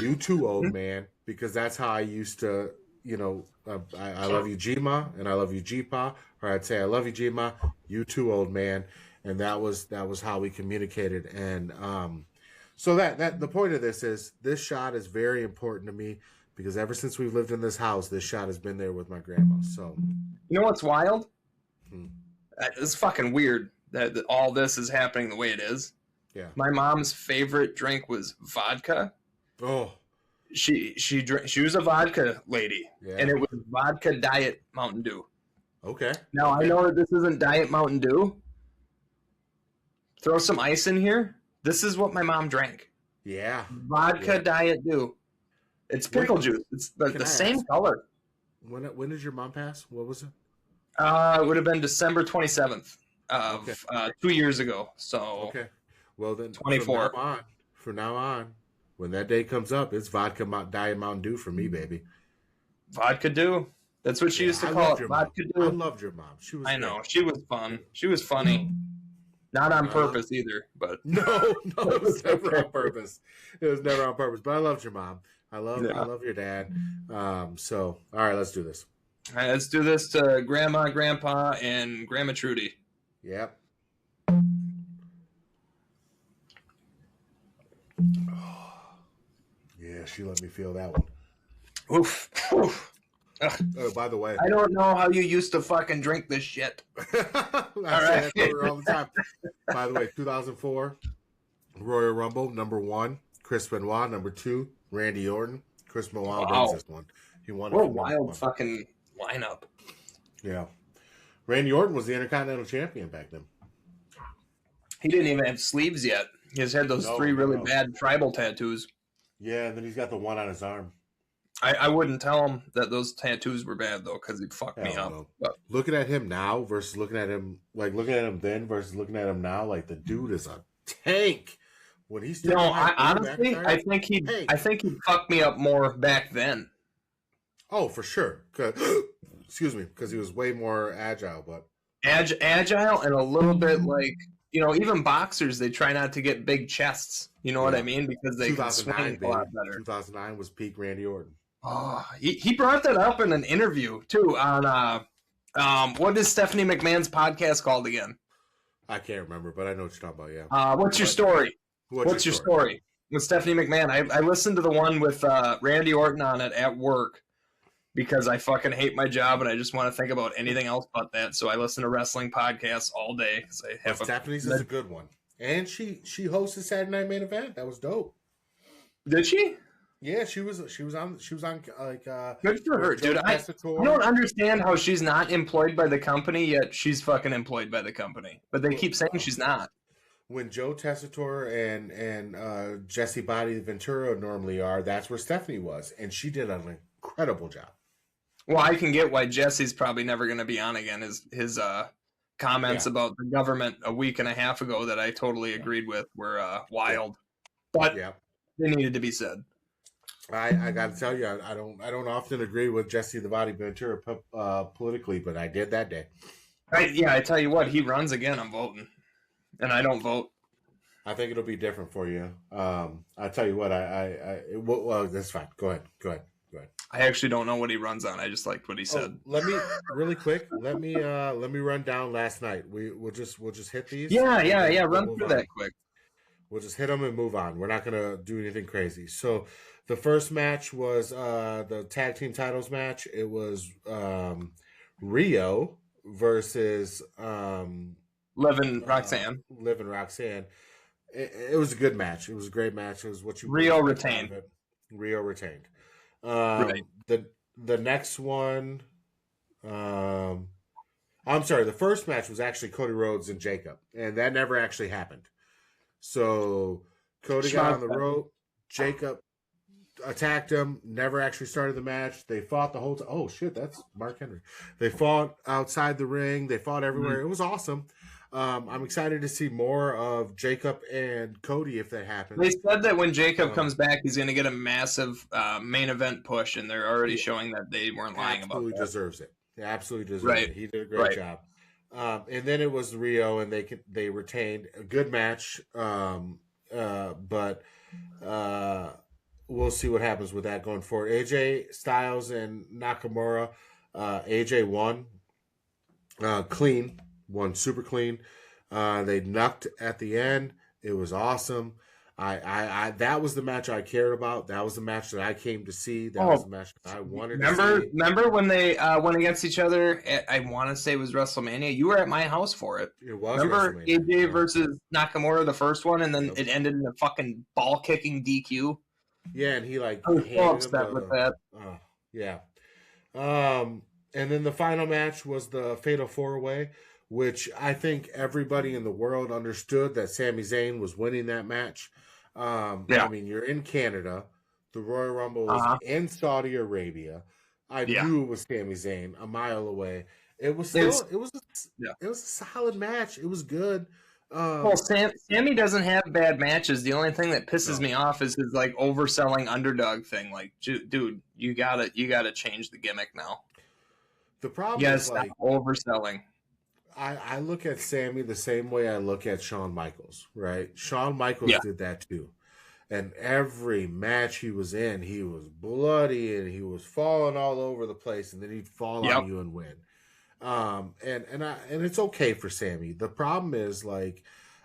You too, old man, because that's how I used to, I love you, G-Ma, and I love you, G-Pa. Or I'd say, I love you, G-Ma. You too, old man. And that was how we communicated. And so that the point of this is this shot is very important to me because ever since we've lived in this house, this shot has been there with my grandma. So you know what's wild? It's fucking weird. That all this is happening the way it is. Yeah. My mom's favorite drink was vodka. Oh. She was a vodka lady, and it was vodka Diet Mountain Dew. Okay. Now I know that this isn't Diet Mountain Dew. Throw some ice in here. This is what my mom drank. Yeah. Vodka Diet Dew. It's pickle juice. It's the same color. When did your mom pass? What was it? It would have been December 27th. Of 2 years ago. So okay. Well, then 24. from now on, when that day comes up, it's vodka Diet Mountain Dew for me, baby. Vodka Dew. That's what she used to call it. Vodka Dew. I loved your mom. She was. I know. She was fun. She was funny. Not on purpose either, but no, it was never on purpose. It was never on purpose. But I loved your mom. I love your dad. So all right, let's do this. All right, let's do this to Grandma, Grandpa, and Grandma Trudy. Yep. Yeah, she let me feel that one. Oof. Oh, by the way, I don't know how you used to fucking drink this shit. All right, all the time. By the way, 2004 Royal Rumble #1, Chris Benoit. #2, Randy Orton. Chris Benoit wins this one. He won. What a wild fucking lineup. Yeah, Randy Orton was the Intercontinental Champion back then. He didn't even have sleeves yet. He just had those three really bad tribal tattoos. Yeah, and then he's got the one on his arm. I wouldn't tell him that those tattoos were bad though, because he'd fuck me up. But looking at him now versus looking at him then versus looking at him now, like the dude is a tank. When he's honestly, I think he'd fuck me up more back then. Oh, for sure. Excuse me, because he was way more agile, but agile and a little bit like, you know, even boxers, they try not to get big chests. You know what I mean? Because they can swing a lot better. 2009 was peak Randy Orton. Oh, he brought that up in an interview too on what is Stephanie McMahon's podcast called again? I can't remember, but I know what you're talking about. Yeah. What's your story? What's your story with Stephanie McMahon? I listened to the one with Randy Orton on it at work because I fucking hate my job and I just want to think about anything else but that. So I listen to wrestling podcasts all day. Stephanie's is a good one, and she hosted Saturday Night Main Event. That was dope. Did she? Yeah, she was on like good for her, dude. I don't understand how she's not employed by the company yet she's fucking employed by the company. But they keep saying she's not. When Joe Tessitore and Jesse Body Ventura normally are, that's where Stephanie was, and she did an incredible job. Well, I can get why Jesse's probably never going to be on again. His comments about the government a week and a half ago that I totally agreed with were wild, but they needed to be said. I got to tell you, I don't often agree with Jesse the Body Ventura politically, but I did that day. I tell you what, he runs again. I'm voting, and I don't vote. I think it'll be different for you. I tell you what, well, that's fine. Go ahead. I actually don't know what he runs on. I just liked what he said. Let me really quick. Let me run down last night. We'll just hit these. Yeah. Run through that quick. We'll just hit them and move on. We're not gonna do anything crazy. So the first match was the tag team titles match. It was Rio versus Liv and Roxanne. It was a good match. It was a great match. It was what you Rio retained. Right. The next one, I'm sorry. The first match was actually Cody Rhodes and Jacob, and that never actually happened. So Cody got on the rope. Jacob attacked him. Never actually started the match. They fought the whole time. Oh shit, that's Mark Henry. They fought outside the ring. They fought everywhere. Mm-hmm. It was awesome. I'm excited to see more of Jacob and Cody if that happens. They said that when Jacob comes back, he's going to get a massive main event push, and they're already showing that they weren't lying about that. Absolutely deserves it. He absolutely deserves it. He did a great job. And then it was Rio, and they retained a good match. But we'll see what happens with that going forward. AJ Styles and Nakamura. AJ won clean. Won super clean. They knucked at the end. It was awesome. I that was the match I cared about. That was the match that I came to see. That was the match that I wanted to see. Remember when they went against each other at, I want to say it was WrestleMania? You were at my house for it. It was. Remember AJ versus Nakamura, the first one, and then it ended in a fucking ball-kicking DQ? Yeah, and he I was so upset with that. Yeah. And then the final match was the Fatal 4-Way, which I think everybody in the world understood that Sami Zayn was winning that match. I mean, you're in Canada. The Royal Rumble was in Saudi Arabia. I knew it was Sami Zayn a mile away. It was a solid match. It was good. Well, Sammy doesn't have bad matches. The only thing that pisses me off is his like overselling underdog thing. Like, dude, you gotta change the gimmick now. The problem is like overselling. I look at Sammy the same way I look at Shawn Michaels, right? Shawn Michaels did that too. And every match he was in, he was bloody and he was falling all over the place, and then he'd fall on you and win. And it's okay for Sammy. The problem is, like,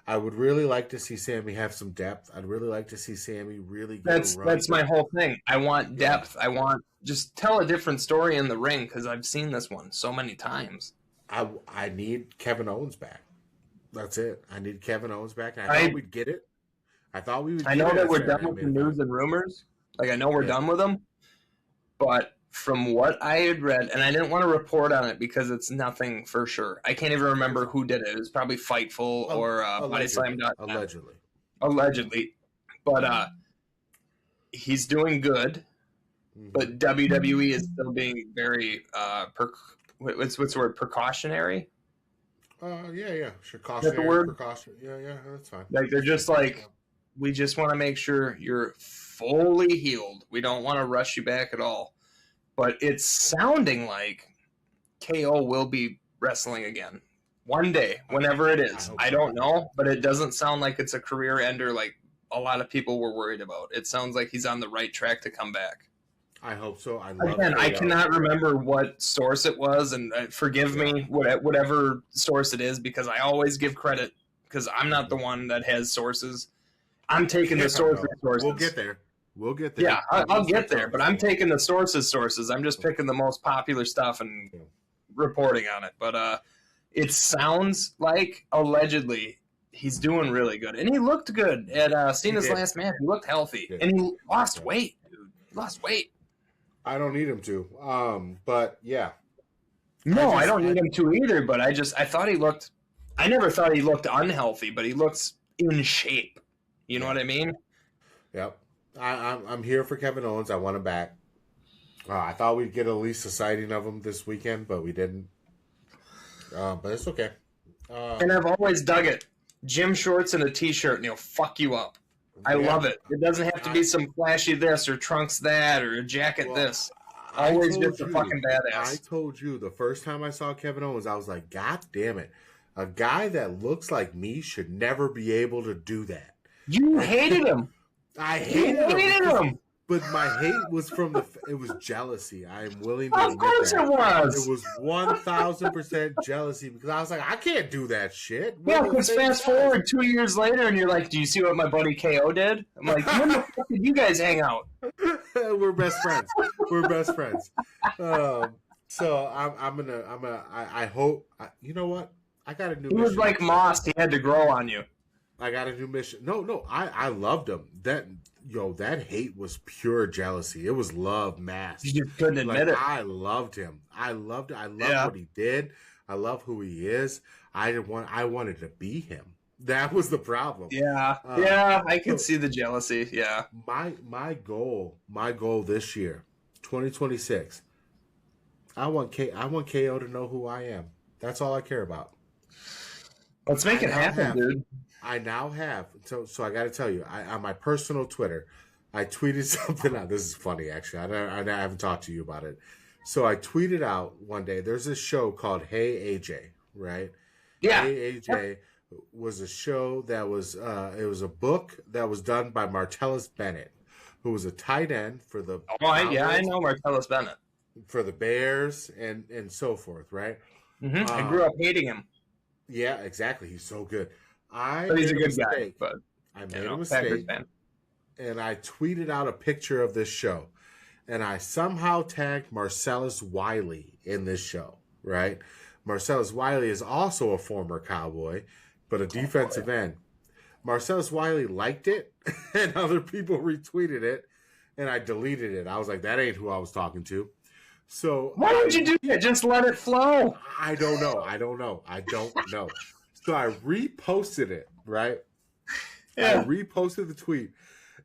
I would really like to see Sammy have some depth. I'd really like to see Sammy really get That's my whole thing. I want depth. I want just tell a different story in the ring, because I've seen this one so many times. I need Kevin Owens back. That's it. I need Kevin Owens back. And I thought we'd get it. I thought we would. I know that we're done with the news and rumors. Like, I know we're done with them. But from what I had read, and I didn't want to report on it because it's nothing for sure. I can't even remember who did it. It was probably Fightful or Bodyslam.com. Allegedly. But he's doing good. Mm-hmm. But WWE is still being very what's the word? Precautionary? Yeah. Precautionary. Is that the word? Precaution. Yeah, that's fine. Like, they're just like, we just want to make sure you're fully healed. We don't want to rush you back at all. But it's sounding like KO will be wrestling again one day, whenever it is. I don't know, but it doesn't sound like it's a career ender like a lot of people were worried about. It sounds like he's on the right track to come back. I hope so. I cannot remember what source it was, and forgive me, whatever source it is, because I always give credit, because I'm not the one that has sources. I'm taking the sources. We'll get there. Yeah, I'll get there, but I'm taking the sources. I'm just picking the most popular stuff and reporting on it. But it sounds like, allegedly, he's doing really good. And he looked good at Cena's last match. He looked healthy. And he lost weight, dude. He lost weight. I don't need him to. But, yeah. No, I don't need him to either, but I thought he looked – I never thought he looked unhealthy, but he looks in shape. You know what I mean? Yep. I'm here for Kevin Owens. I want him back. I thought we'd get at least a sighting of him this weekend, but we didn't. But it's okay. And I've always dug it. Gym shorts and a T-shirt, and he'll fuck you up. I love it. It doesn't have to be some flashy this or trunks that or a jacket this. Always just a fucking badass. I told you the first time I saw Kevin Owens, I was like, God damn it. A guy that looks like me should never be able to do that. You hated him. I hated him. But my hate was from it was jealousy. I am willing to admit that. Of course it was. It was 1,000% jealousy, because I was like, I can't do that shit. Yeah, because fast forward 2 years later and you're like, do you see what my buddy KO did? I'm like, when the fuck did you guys hang out? We're best friends. So I hope, you know what? I got a new mission. He was like Moss. He had to grow on you. I got a new mission. No, I loved him. That hate was pure jealousy. It was love masked. You just couldn't admit it. I loved him. I loved what he did. I love who he is. I wanted to be him. That was the problem. Yeah. I can see the jealousy. Yeah. My goal this year, 2026. I want KO to know who I am. That's all I care about. Let's make it happen, dude. I now have, so I got to tell you, on my personal Twitter, I tweeted something out. This is funny, actually. I haven't talked to you about it. So I tweeted out one day, there's this show called Hey AJ, right? Yeah. Hey AJ was a show that was, it was a book that was done by Martellus Bennett, who was a tight end for the... I know Martellus Bennett. For the Bears and so forth, right? Mm-hmm. I grew up hating him. Yeah, exactly. He's so good. But he's a good guy. But I made a mistake, and I tweeted out a picture of this show, and I somehow tagged Marcellus Wiley in this show, right? Marcellus Wiley is also a former Cowboy, but a defensive end. Marcellus Wiley liked it, and other people retweeted it, and I deleted it. I was like, that ain't who I was talking to. So why don't you do that? Just let it flow. I don't know. So I reposted it, right? Yeah. I reposted the tweet.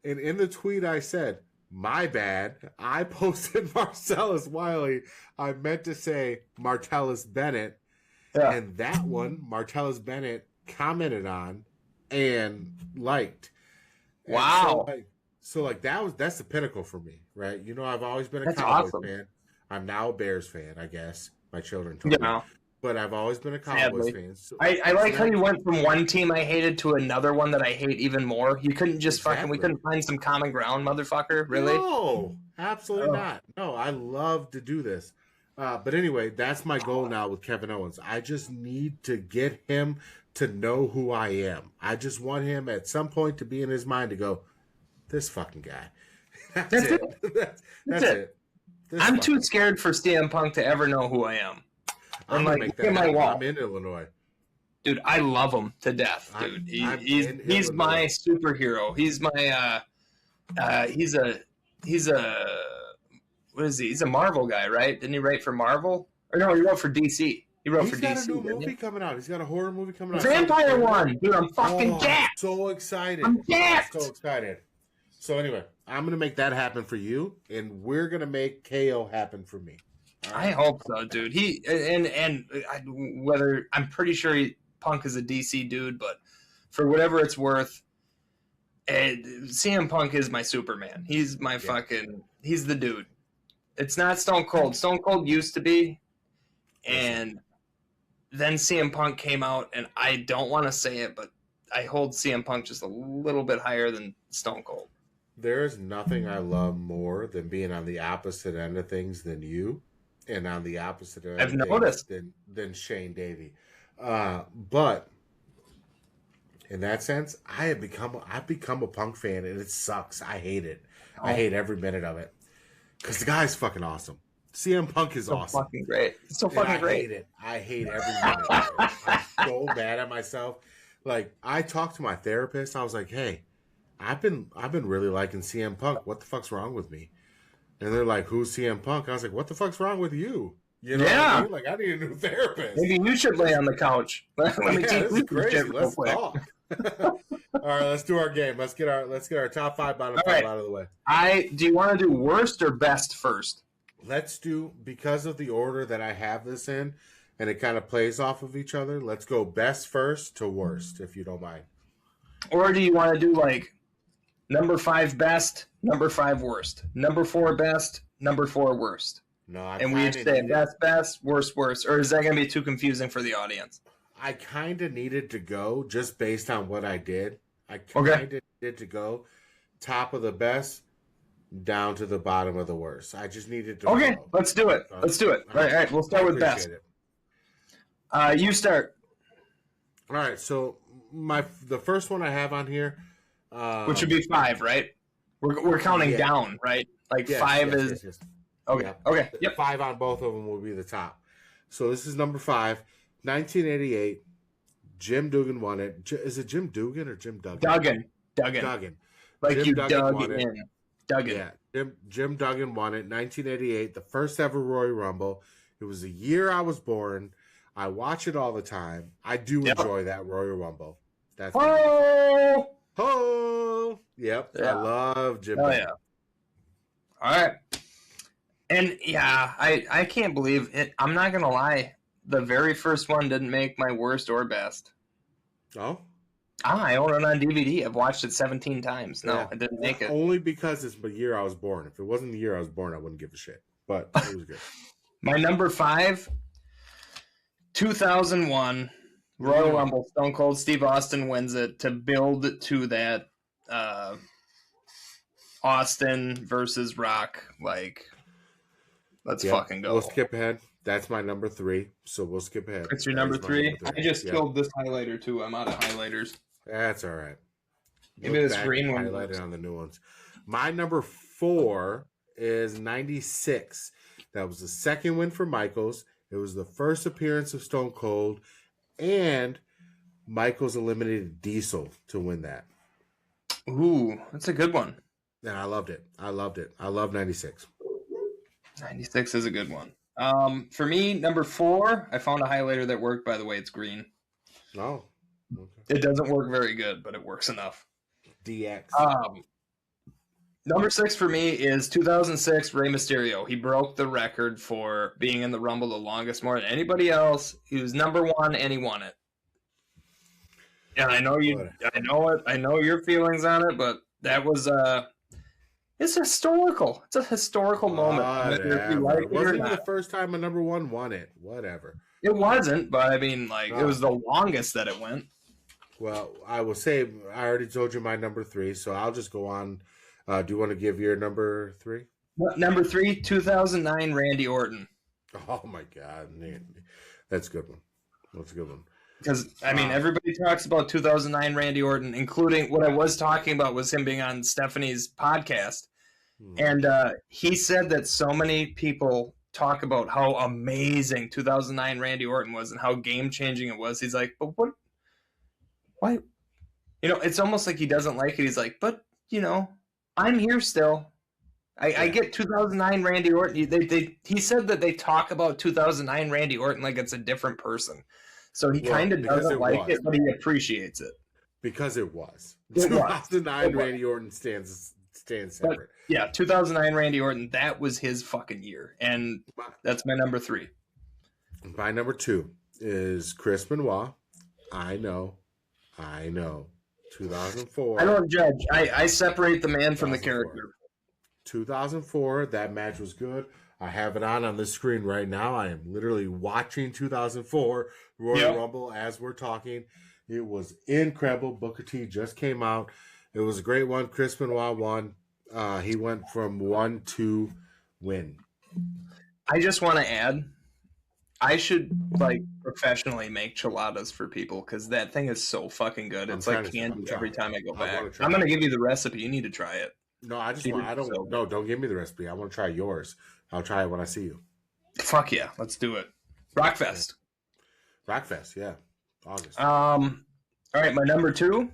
And in the tweet I said, my bad. I posted Marcellus Wiley. I meant to say Martellus Bennett. Yeah. And that one, Martellus Bennett, commented on, and liked. Wow. And so that's the pinnacle for me, right? You know, I've always been a That's Cowboys awesome. fan. I'm now a Bears fan, I guess. My children told me. But I've always been a Cowboys fan. So, I like how you went from one team I hated to another one that I hate even more. You couldn't just we couldn't find some common ground, motherfucker? Really? No, absolutely not. No, I love to do this. But anyway, that's my goal now with Kevin Owens. I just need to get him to know who I am. I just want him at some point to be in his mind to go, this fucking guy. That's it. That's it. I'm too scared for CM Punk to ever know who I am. I'm like, make that happen. I'm in Illinois. Dude, I love him to death, dude. He's my superhero. He's my he's a what is he? He's a Marvel guy, right? Didn't he write for Marvel? Or no, he wrote for DC. He wrote for DC. He's got a new movie coming out. He's got a horror movie coming out. Vampire one. Dude, I'm fucking jacked. So excited. I'm jacked. So excited. So anyway, I'm going to make that happen for you, and we're going to make KO happen for me. Right? I hope so, dude. Whether I'm pretty sure Punk is a DC dude, but for whatever it's worth, CM Punk is my Superman. He's my he's the dude. It's not Stone Cold. Stone Cold used to be, and then CM Punk came out, and I don't want to say it, but I hold CM Punk just a little bit higher than Stone Cold. There is nothing I love more than being on the opposite end of things than you, and on the opposite end I've noticed than Shane Davey. But in that sense, I've become a Punk fan, and it sucks. I hate it. I hate every minute of it because the guy's fucking awesome. CM Punk is awesome. Fucking great. It's so fucking great. I hate it. I hate every minute of it. I'm so mad at myself. Like, I talked to my therapist. I was like, hey, I've been really liking CM Punk. What the fuck's wrong with me? And they're like, who's CM Punk? I was like, what the fuck's wrong with you? You know what I mean? Like, I need a new therapist. Maybe you should lay on the couch. Let me this is crazy. Let's talk. All right, let's do our game. Let's get our top 5, bottom 5 out of the way. Do you want to do worst or best first? Let's do, because of the order that I have this in, and it kind of plays off of each other, let's go best first to worst, if you don't mind. Or do you want to do like number 5 best, number 5 worst, number 4 best, number 4 worst? No, and we each say best, worst, or is that going to be too confusing for the audience? I kind of needed to go just based on what I did. I kind of needed to go top of the best down to the bottom of the worst. I just needed to go. Let's do it. All right. We'll start with best. You start. All right. So the first one I have on here, which would be 5, right? We're counting down, right? Like 5 is. Yes. Okay. Yeah. Okay. Yep. 5 on both of them will be the top. So this is number 5, 1988. Jim Duggan won it. Is it Jim Duggan or Jim Duggan? Duggan. Like Jim you dug in. Duggan. Yeah. Jim Duggan won it. 1988, the first ever Royal Rumble. It was the year I was born. I watch it all the time. I do enjoy that Royal Rumble. That's Yep. Yeah. I love Jim Duggan. Yeah. All right. And I can't believe it. I'm not going to lie. The very first one didn't make my worst or best. Oh? I own it on DVD. I've watched it 17 times. No, it didn't make it. Only because it's the year I was born. If it wasn't the year I was born, I wouldn't give a shit. But it was good. My number 5, 2001 Royal Rumble. Stone Cold Steve Austin wins it to build to that Austin versus Rock. Like, let's fucking go. We'll skip ahead. That's my number 3, so we'll skip ahead. It's your number 3? I just killed this highlighter, too. I'm out of highlighters. That's all right. Maybe this green one. Highlighted on the new ones. My number 4 is 96. That was the second win for Michaels. It was the first appearance of Stone Cold, and Michaels eliminated Diesel to win that. Ooh, that's a good one. And I loved it. I love 96. 96 is a good one. For me, number 4, I found a highlighter that worked. By the way, it's green. Oh, okay. It doesn't work very good, but it works enough. DX. Number 6 for me is 2006 Rey Mysterio. He broke the record for being in the Rumble the longest, more than anybody else. He was number 1 and he won it. And I know you. I know it. I know your feelings on it, but that was it's historical. It's a historical moment. Whatever. Like it wasn't even the first time a number one won it. Whatever. It wasn't, but I mean, like it was the longest that it went. Well, I will say I already told you my number 3, so I'll just go on. Do you want to give your number 3? Number 3, 2009, Randy Orton. Oh my God, man. That's a good one. That's a good one. Because I mean, everybody talks about 2009 Randy Orton, including what I was talking about was him being on Stephanie's podcast, and he said that so many people talk about how amazing 2009 Randy Orton was and how game changing it was. He's like, but what? Why? You know, it's almost like he doesn't like it. He's like, but you know, I'm here still. I get 2009 Randy Orton. He said that they talk about 2009 Randy Orton like it's a different person. So he kind of doesn't like it, but he appreciates it. Because it was. 2009 Randy Orton stands separate. But, yeah, 2009 Randy Orton, that was his fucking year. And that's my number 3. My number 2 is Chris Benoit. I know. 2004. I don't judge. I separate the man from the character. 2004, that match was good. I have it on the screen right now. I am literally watching 2004 Royal Rumble as we're talking. It was incredible. Booker T just came out. It was a great one. Chris Benoit won. He went from 1 to win. I just want to add, I should like professionally make chiladas for people because that thing is so fucking good. It's like candy every time I go back. I'm going to give you the recipe. You need to try it. No, don't give me the recipe. I want to try yours. I'll try it when I see you. Fuck yeah, let's do it. Rockfest. Rockfest, yeah. August. All right, my number 2.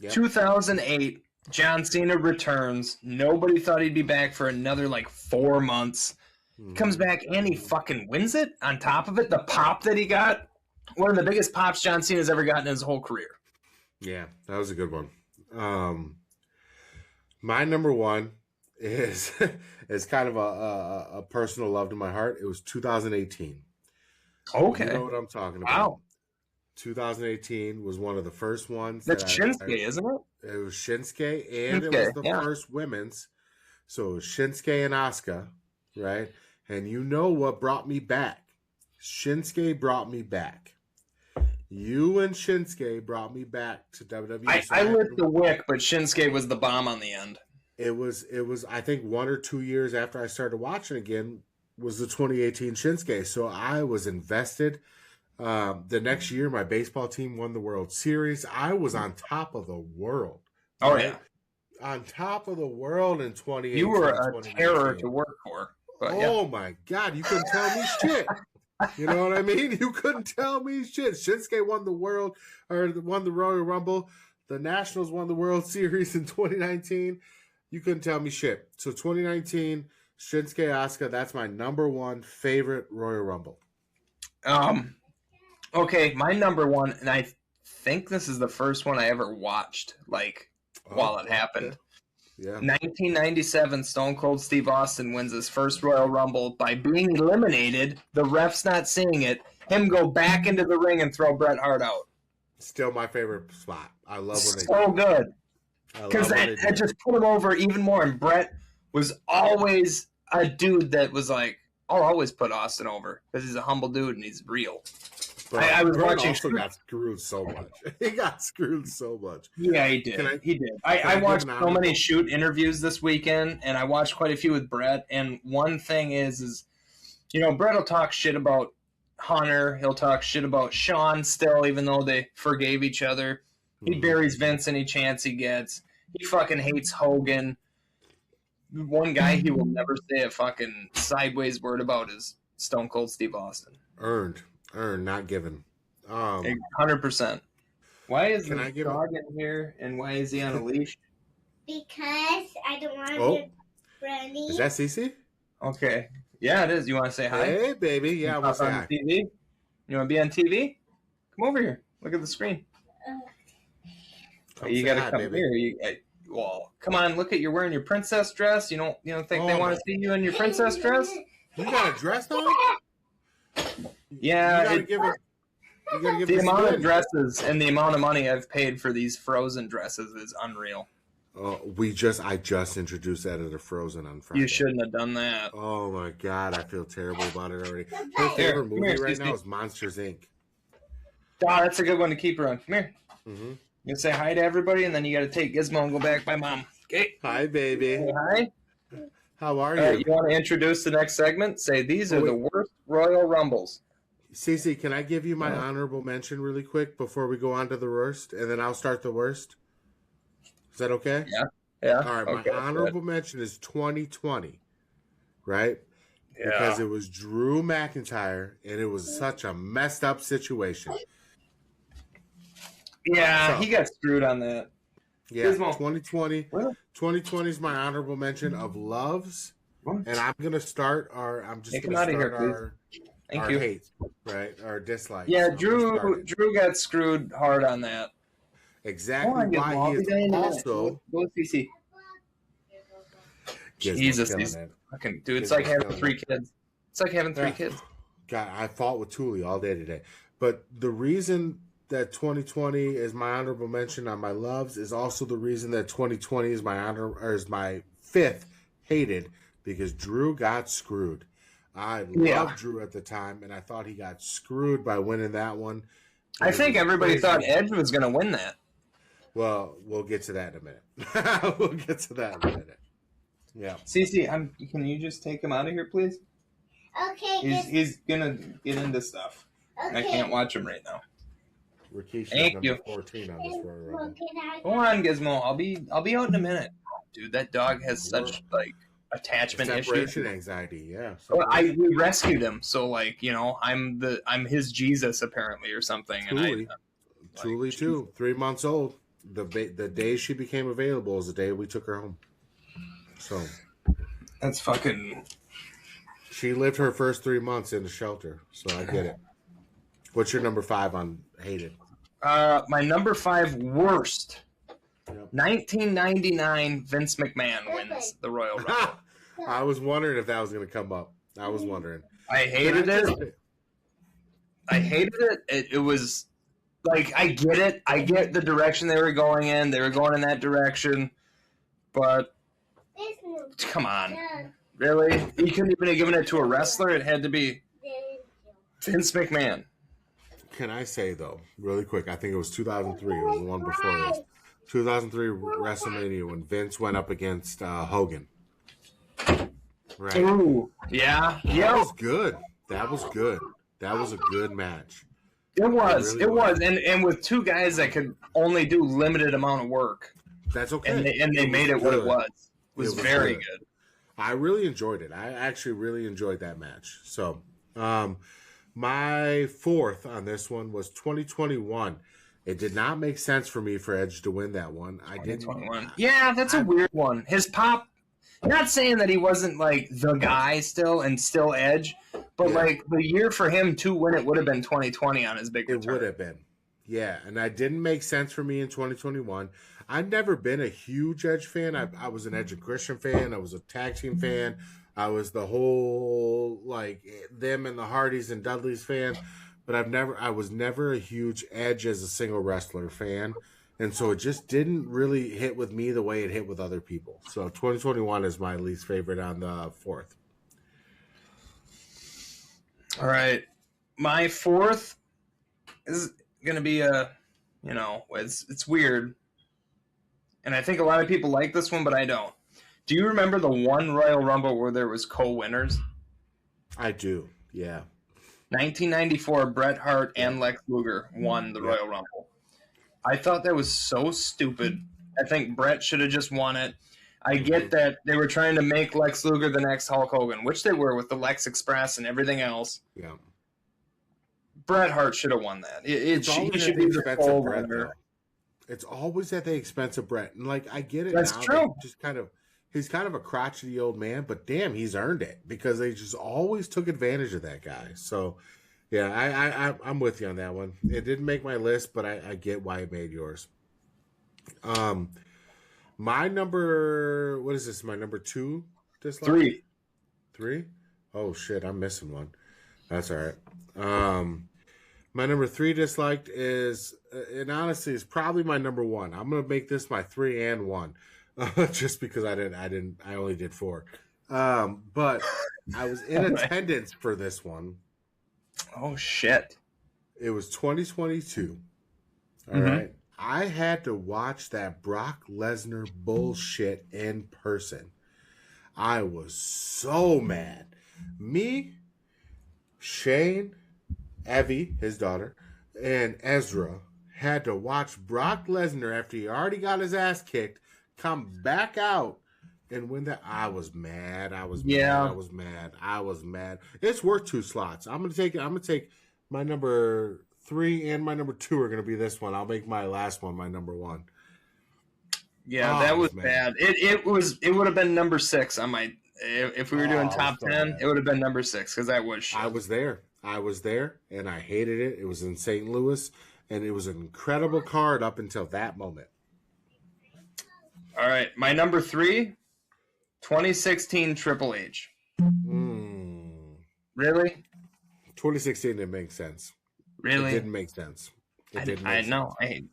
2008, John Cena returns. Nobody thought he'd be back for another like 4 months. He comes back and he fucking wins it. On top of it, the pop that he got, one of the biggest pops John Cena's ever gotten in his whole career. Yeah, that was a good one. My number 1 is kind of a personal love to my heart. It was 2018. Okay. You know what I'm talking about. Wow. 2018 was one of the first ones. That's Shinsuke, isn't it? It was Shinsuke, and it was the first women's. So it was Shinsuke and Asuka, right? And you know what brought me back? Shinsuke brought me back. You and Shinsuke brought me back to WWE. I lit the wick, but Shinsuke was the bomb on the end. It was. I think 1 or 2 years after I started watching again was the 2018 Shinsuke. So I was invested. The next year, my baseball team won the World Series. I was on top of the world. Oh right? Yeah, on top of the world in 2018. You were a terror to work for. But, oh my God, you couldn't tell me shit. You know what I mean? You couldn't tell me shit. Shinsuke won the Royal Rumble. The Nationals won the World Series in 2019. You couldn't tell me shit. So 2019, Shinsuke Asuka, that's my number 1 favorite Royal Rumble. Okay, my number 1, and I think this is the first one I ever watched, while it happened. Yeah. 1997, Stone Cold Steve Austin wins his first Royal Rumble by being eliminated, the refs not seeing it, him go back into the ring and throw Bret Hart out. Still my favorite spot. I love when they so good. Because that just put him over even more. And Bret was always a dude that was like, I'll always put Austin over because he's a humble dude and he's real. But I was watching. Also got screwed so much. He got screwed so much. Yeah, he did. He did. I watched so many shoot interviews this weekend, and I watched quite a few with Bret. And one thing is Bret will talk shit about Hunter. He'll talk shit about Shawn still, even though they forgave each other. He buries Vince any chance he gets. He fucking hates Hogan. One guy he will never say a fucking sideways word about is Stone Cold Steve Austin. Earned, not given. 100%. Why is the dog in here, and why is he on a leash? Because I don't want to running. Is that Cece? Okay. Yeah, it is. You want to say hi? Hey, baby. Yeah, I want to say hi. TV? You want to be on TV? Come over here. Look at the screen. You got to come here. Well, come on. Look at you're wearing your princess dress. You don't think they want to see you in your princess dress? You got a dress on? Yeah. You gotta give The amount spin. of dresses and the amount of money I've paid for these Frozen dresses is unreal. I just introduced that as a Frozen on Friday. You shouldn't have done that. Oh my god, I feel terrible about it already. Her favorite movie right now is Monsters Inc. Oh, that's a good one to keep her on. Come here. Mm-hmm. You say hi to everybody, and then you got to take Gizmo and go back by Mom. Okay. Hi, baby. Say hi. How are you? All right, you want to introduce the next segment? Say these are the worst Royal Rumbles. Cece, can I give you my honorable mention really quick before we go on to the worst, and then I'll start the worst? Is that okay? Yeah. All right, okay, my honorable mention is 2020, right? Yeah. Because it was Drew McIntyre, and it was such a messed up situation. Yeah, he got screwed on that. Yeah, 2020. 2020 is my honorable mention of loves, and I'm gonna start our. I'm just gonna start our hate, right? Our dislikes. Yeah, Drew got screwed hard on that. Exactly why he is also. Go CC. Jesus, fucking dude, it's like having 3 kids. It's like having 3 kids. God, I fought with Thule all day today, but the reason that 2020 is my honorable mention on my loves is also the reason that 2020 is my 5th hated, because Drew got screwed. I loved Drew at the time, and I thought he got screwed by winning that one. I think everybody thought Edge was going to win that. Well, we'll get to that in a minute. We'll get to that in a minute. Yeah. Cece, can you just take him out of here, please? Okay. He's going to get into stuff. Okay. I can't watch him right now. Thank you. 14 on this Royal Go on, Gizmo. I'll be out in a minute. Dude, that dog has such attachment issues. Separation anxiety, yeah. Well, we rescued him, so I'm his Jesus apparently or something. Truly, too. 3 months old. The day she became available is the day we took her home. So that's fucking. She lived her first 3 months in the shelter, so I get it. What's your number 5 on hated? My number 5 worst. Yep. 1999 Vince McMahon wins the Royal Rumble. I was wondering if that was going to come up. I was wondering. I hated it. It was like, I get it. I get the direction they were going in. They were going in that direction. But come on. Really? You couldn't even have given it to a wrestler? It had to be Vince McMahon. Can I say, though, really quick, I think it was 2003. It was the one before this. 2003 WrestleMania when Vince went up against Hogan. Right? Ooh, yeah. That was good. That was a good match. It was. And with 2 guys that could only do limited amount of work. That's okay. And they made it what it was. It was very good. I really enjoyed it. I actually really enjoyed that match. So, my 4th on this one was 2021. It did not make sense for me for Edge to win that one. I didn't. Yeah, that's a weird one. His pop. Not saying that he wasn't like the guy still Edge, but like the year for him to win it would have been 2020 on his big return. It would have been. Yeah, and that didn't make sense for me in 2021. I've never been a huge Edge fan. I was an Edge and Christian fan. I was a tag team fan. I was the whole them and the Hardys and Dudleys fan. But I was never a huge Edge as a single wrestler fan. And so it just didn't really hit with me the way it hit with other people. So 2021 is my least favorite on the 4th. All right. My 4th is going to be it's weird. And I think a lot of people like this one, but I don't. Do you remember the one Royal Rumble where there was co-winners? I do, yeah. 1994, Bret Hart and Lex Luger won the Royal Rumble. I thought that was so stupid. I think Bret should have just won it. I get that they were trying to make Lex Luger the next Hulk Hogan, which they were with the Lex Express and everything else. Yeah. Bret Hart should have won that. He should be the full winner. It's always at the expense of Bret. And I get it. That's now, true. He's kind of a crotchety old man, but damn, he's earned it because they just always took advantage of that guy. So, yeah, I'm with you on that one. It didn't make my list, but I get why it made yours. My number, what is this? My number 2 dislike? 3? Oh shit, I'm missing one. That's all right. My number 3 disliked is, and honestly, is probably my number 1. I'm gonna make this my 3 and 1, just because I only did 4. But I was in attendance for this one. Oh shit! It was 2022. All right, I had to watch that Brock Lesnar bullshit in person. I was so mad. Me, Shane, Evie, his daughter, and Ezra had to watch Brock Lesnar after he already got his ass kicked come back out and win that. I was mad. I was mad. It's worth 2 slots. I'm gonna take my number 3 and my number 2 are gonna be this one. I'll make my last one my number 1. Yeah, that was bad. It would have been number 6 on my. If we were doing top 10, it would have been number 6 because that was shit. I was there, and I hated it. It was in St. Louis, and it was an incredible card up until that moment. All right, my number 3, 2016 Triple H. Really? 2016 didn't make sense. Really? It didn't make sense. I know. I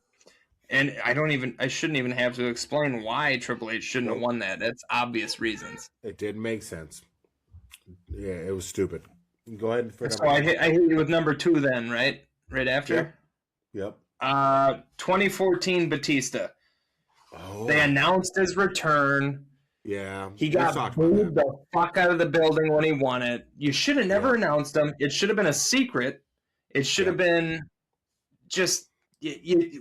shouldn't even have to explain why Triple H shouldn't have won that. That's obvious reasons. It didn't make sense. Yeah, it was stupid. Go ahead. So I hit you with number 2 then, right? Right after? Yep. 2014 Batista. Oh. They announced his return. Yeah. He got booed the fuck out of the building when he won it. You should have never announced him. It should have been a secret. It should have been just...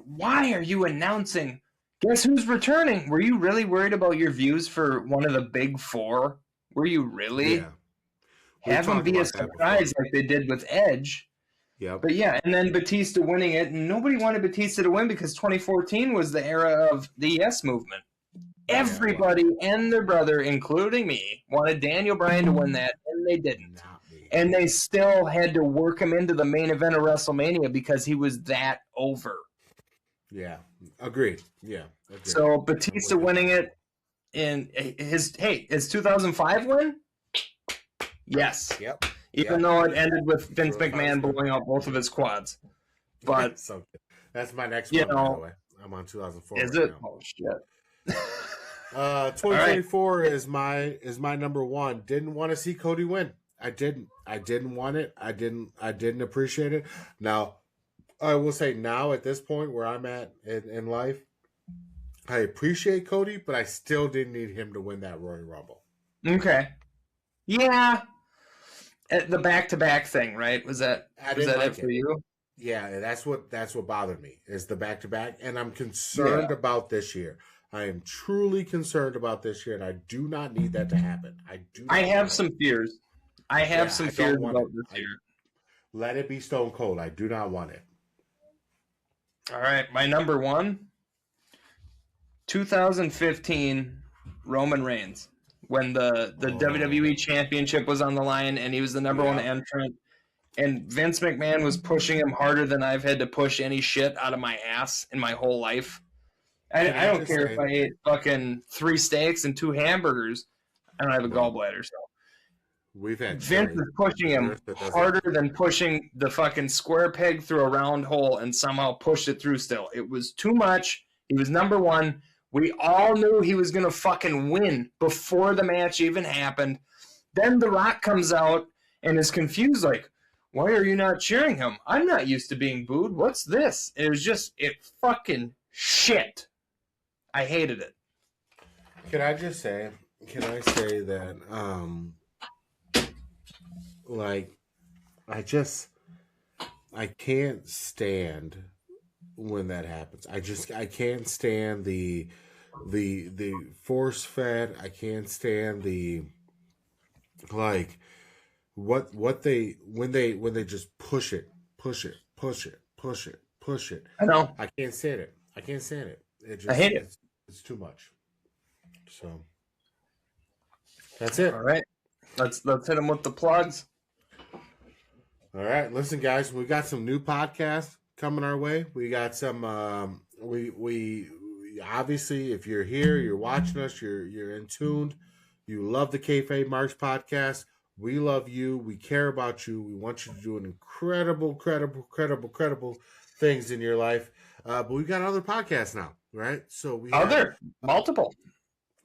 why are you announcing? Guess who's returning? Were you really worried about your views for one of the big 4? Were you really? Yeah. Have them be a surprise like they did with Edge. Yeah. But yeah, and then Batista winning it. And nobody wanted Batista to win because 2014 was the era of the Yes Movement. Everybody and their brother, including me, wanted Daniel Bryan to win that, and they didn't. And they still had to work him into the main event of WrestleMania because he was that over. Yeah, agreed. Yeah. Agreed. So Batista winning it in his 2005 win? Yes. Yep. Even though it ended with Vince McMahon blowing out both of his quads. But that's my next one, by the way. I'm on 2004. Is it? Now. Oh shit. 2024 is my number 1. Didn't want to see Cody win. I didn't want it. I didn't appreciate it. Now, I will say now at this point where I'm at in life, I appreciate Cody, but I still didn't need him to win that Royal Rumble. Okay. Yeah. The back-to-back thing, right? Was that it for you? Yeah, that's what bothered me is the back-to-back, and I'm concerned about this year. I am truly concerned about this year, and I do not need that to happen. I have some fears. I have some fears about this year. Let it be Stone Cold. I do not want it. All right, my number 1, 2015 Roman Reigns. When the WWE Championship was on the line and he was the number 1 entrant, and Vince McMahon was pushing him harder than I've had to push any shit out of my ass in my whole life. I don't care if I ate fucking 3 steaks and 2 hamburgers. I don't have a gallbladder, so. We've had Vince is pushing him harder than pushing the fucking square peg through a round hole and somehow pushed it through still. It was too much. He was number 1. We all knew he was going to fucking win before the match even happened. Then The Rock comes out and is confused, like, why are you not cheering him? I'm not used to being booed. What's this? It was just, it fucking shit. I hated it. Can I say that, I can't stand when that happens. I can't stand the force fed. I can't stand the what they when they just push it. I know. I can't stand it. I hate it. It's too much. So that's it. All right. Let's hit them with the plugs. All right, listen, guys, we got some new podcasts coming our way. We got some. We obviously, if you're here, you're watching us, you're in tuned. You love the Kayfabe Marks podcast. We love you. We care about you. We want you to do an incredible things in your life. But we've got other podcasts now, right? So we have multiple.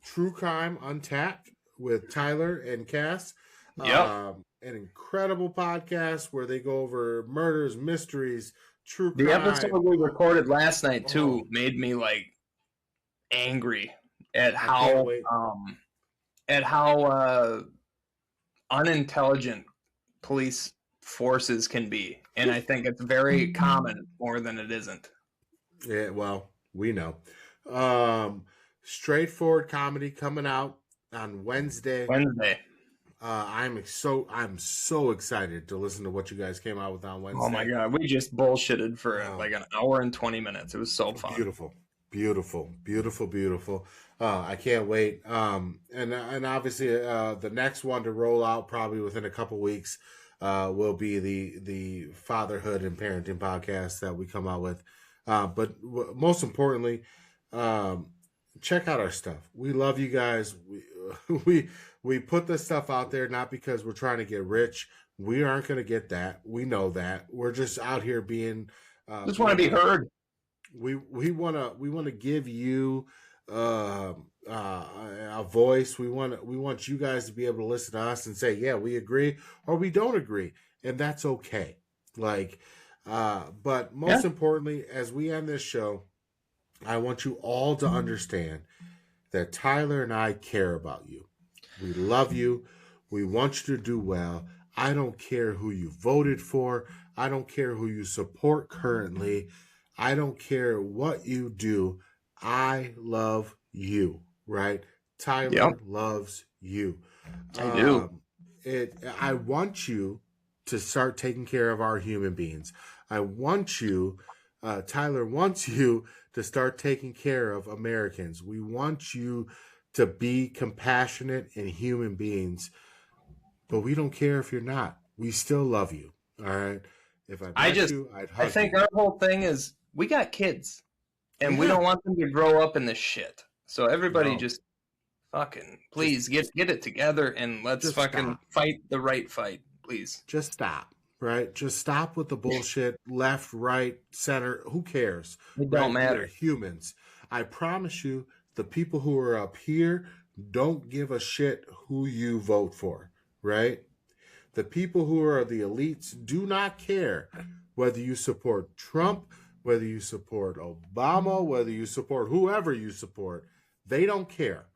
True Crime Untapped with Tyler and Cass. Yep. An incredible podcast where they go over murders, mysteries, true crime. The episode we recorded last night too made me like angry at how unintelligent police forces can be, and I think it's very common more than it isn't. Yeah, well, we know. Straightforward comedy coming out on Wednesday. I'm so excited to listen to what you guys came out with on Wednesday. Oh my god, we just bullshitted for like an hour and 20 minutes. It was so fun. Beautiful. I can't wait. And obviously the next one to roll out probably within a couple weeks will be the fatherhood and parenting podcast that we come out with. But most importantly, check out our stuff. We love you guys. We put this stuff out there not because we're trying to get rich. We aren't going to get that. We know that. We're just out here being. Just want to be heard. We want to give you a voice. We want you guys to be able to listen to us and say, yeah, we agree or we don't agree, and that's okay. But most importantly, as we end this show, I want you all to understand that Tyler and I care about you. We love you. We want you to do well. I don't care who you voted for. I don't care who you support currently. I don't care what you do. I love you, right? Tyler loves you. I do. I want you to start taking care of our human beings. I want you, Tyler wants you to start taking care of Americans. We want you to be compassionate and human beings, but we don't care if you're not. We still love you. All right. If I met you, I'd hug you. I think our whole thing is we got kids, and we don't want them to grow up in this shit. So everybody just fucking please get it together and let's fucking fight the right fight, please. Just stop. Right? Just stop with the bullshit. Left, right, center. Who cares? It don't matter. We're humans. I promise you, the people who are up here don't give a shit who you vote for. Right? The people who are the elites do not care whether you support Trump, whether you support Obama, whether you support whoever you support. They don't care.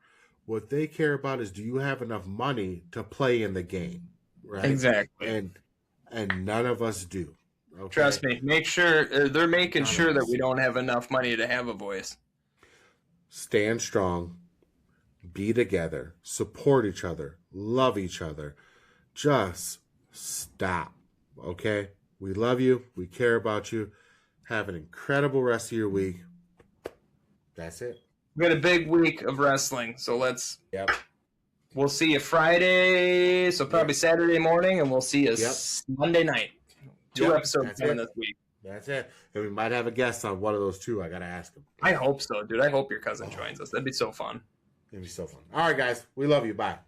What they care about is, do you have enough money to play in the game? Right? Exactly. And none of us do. Okay? Trust me. Make sure they're making sure that we don't have enough money to have a voice. Stand strong. Be together. Support each other. Love each other. Just stop. Okay? We love you. We care about you. Have an incredible rest of your week. That's it. We got a big week of wrestling, so let's. Yep. We'll see you Friday, so probably Saturday morning, and we'll see you Monday night. 2 episodes coming this week. That's it. And we might have a guest on one of those 2. I got to ask him. I hope so, dude. I hope your cousin joins us. That'd be so fun. It'd be so fun. All right, guys. We love you. Bye.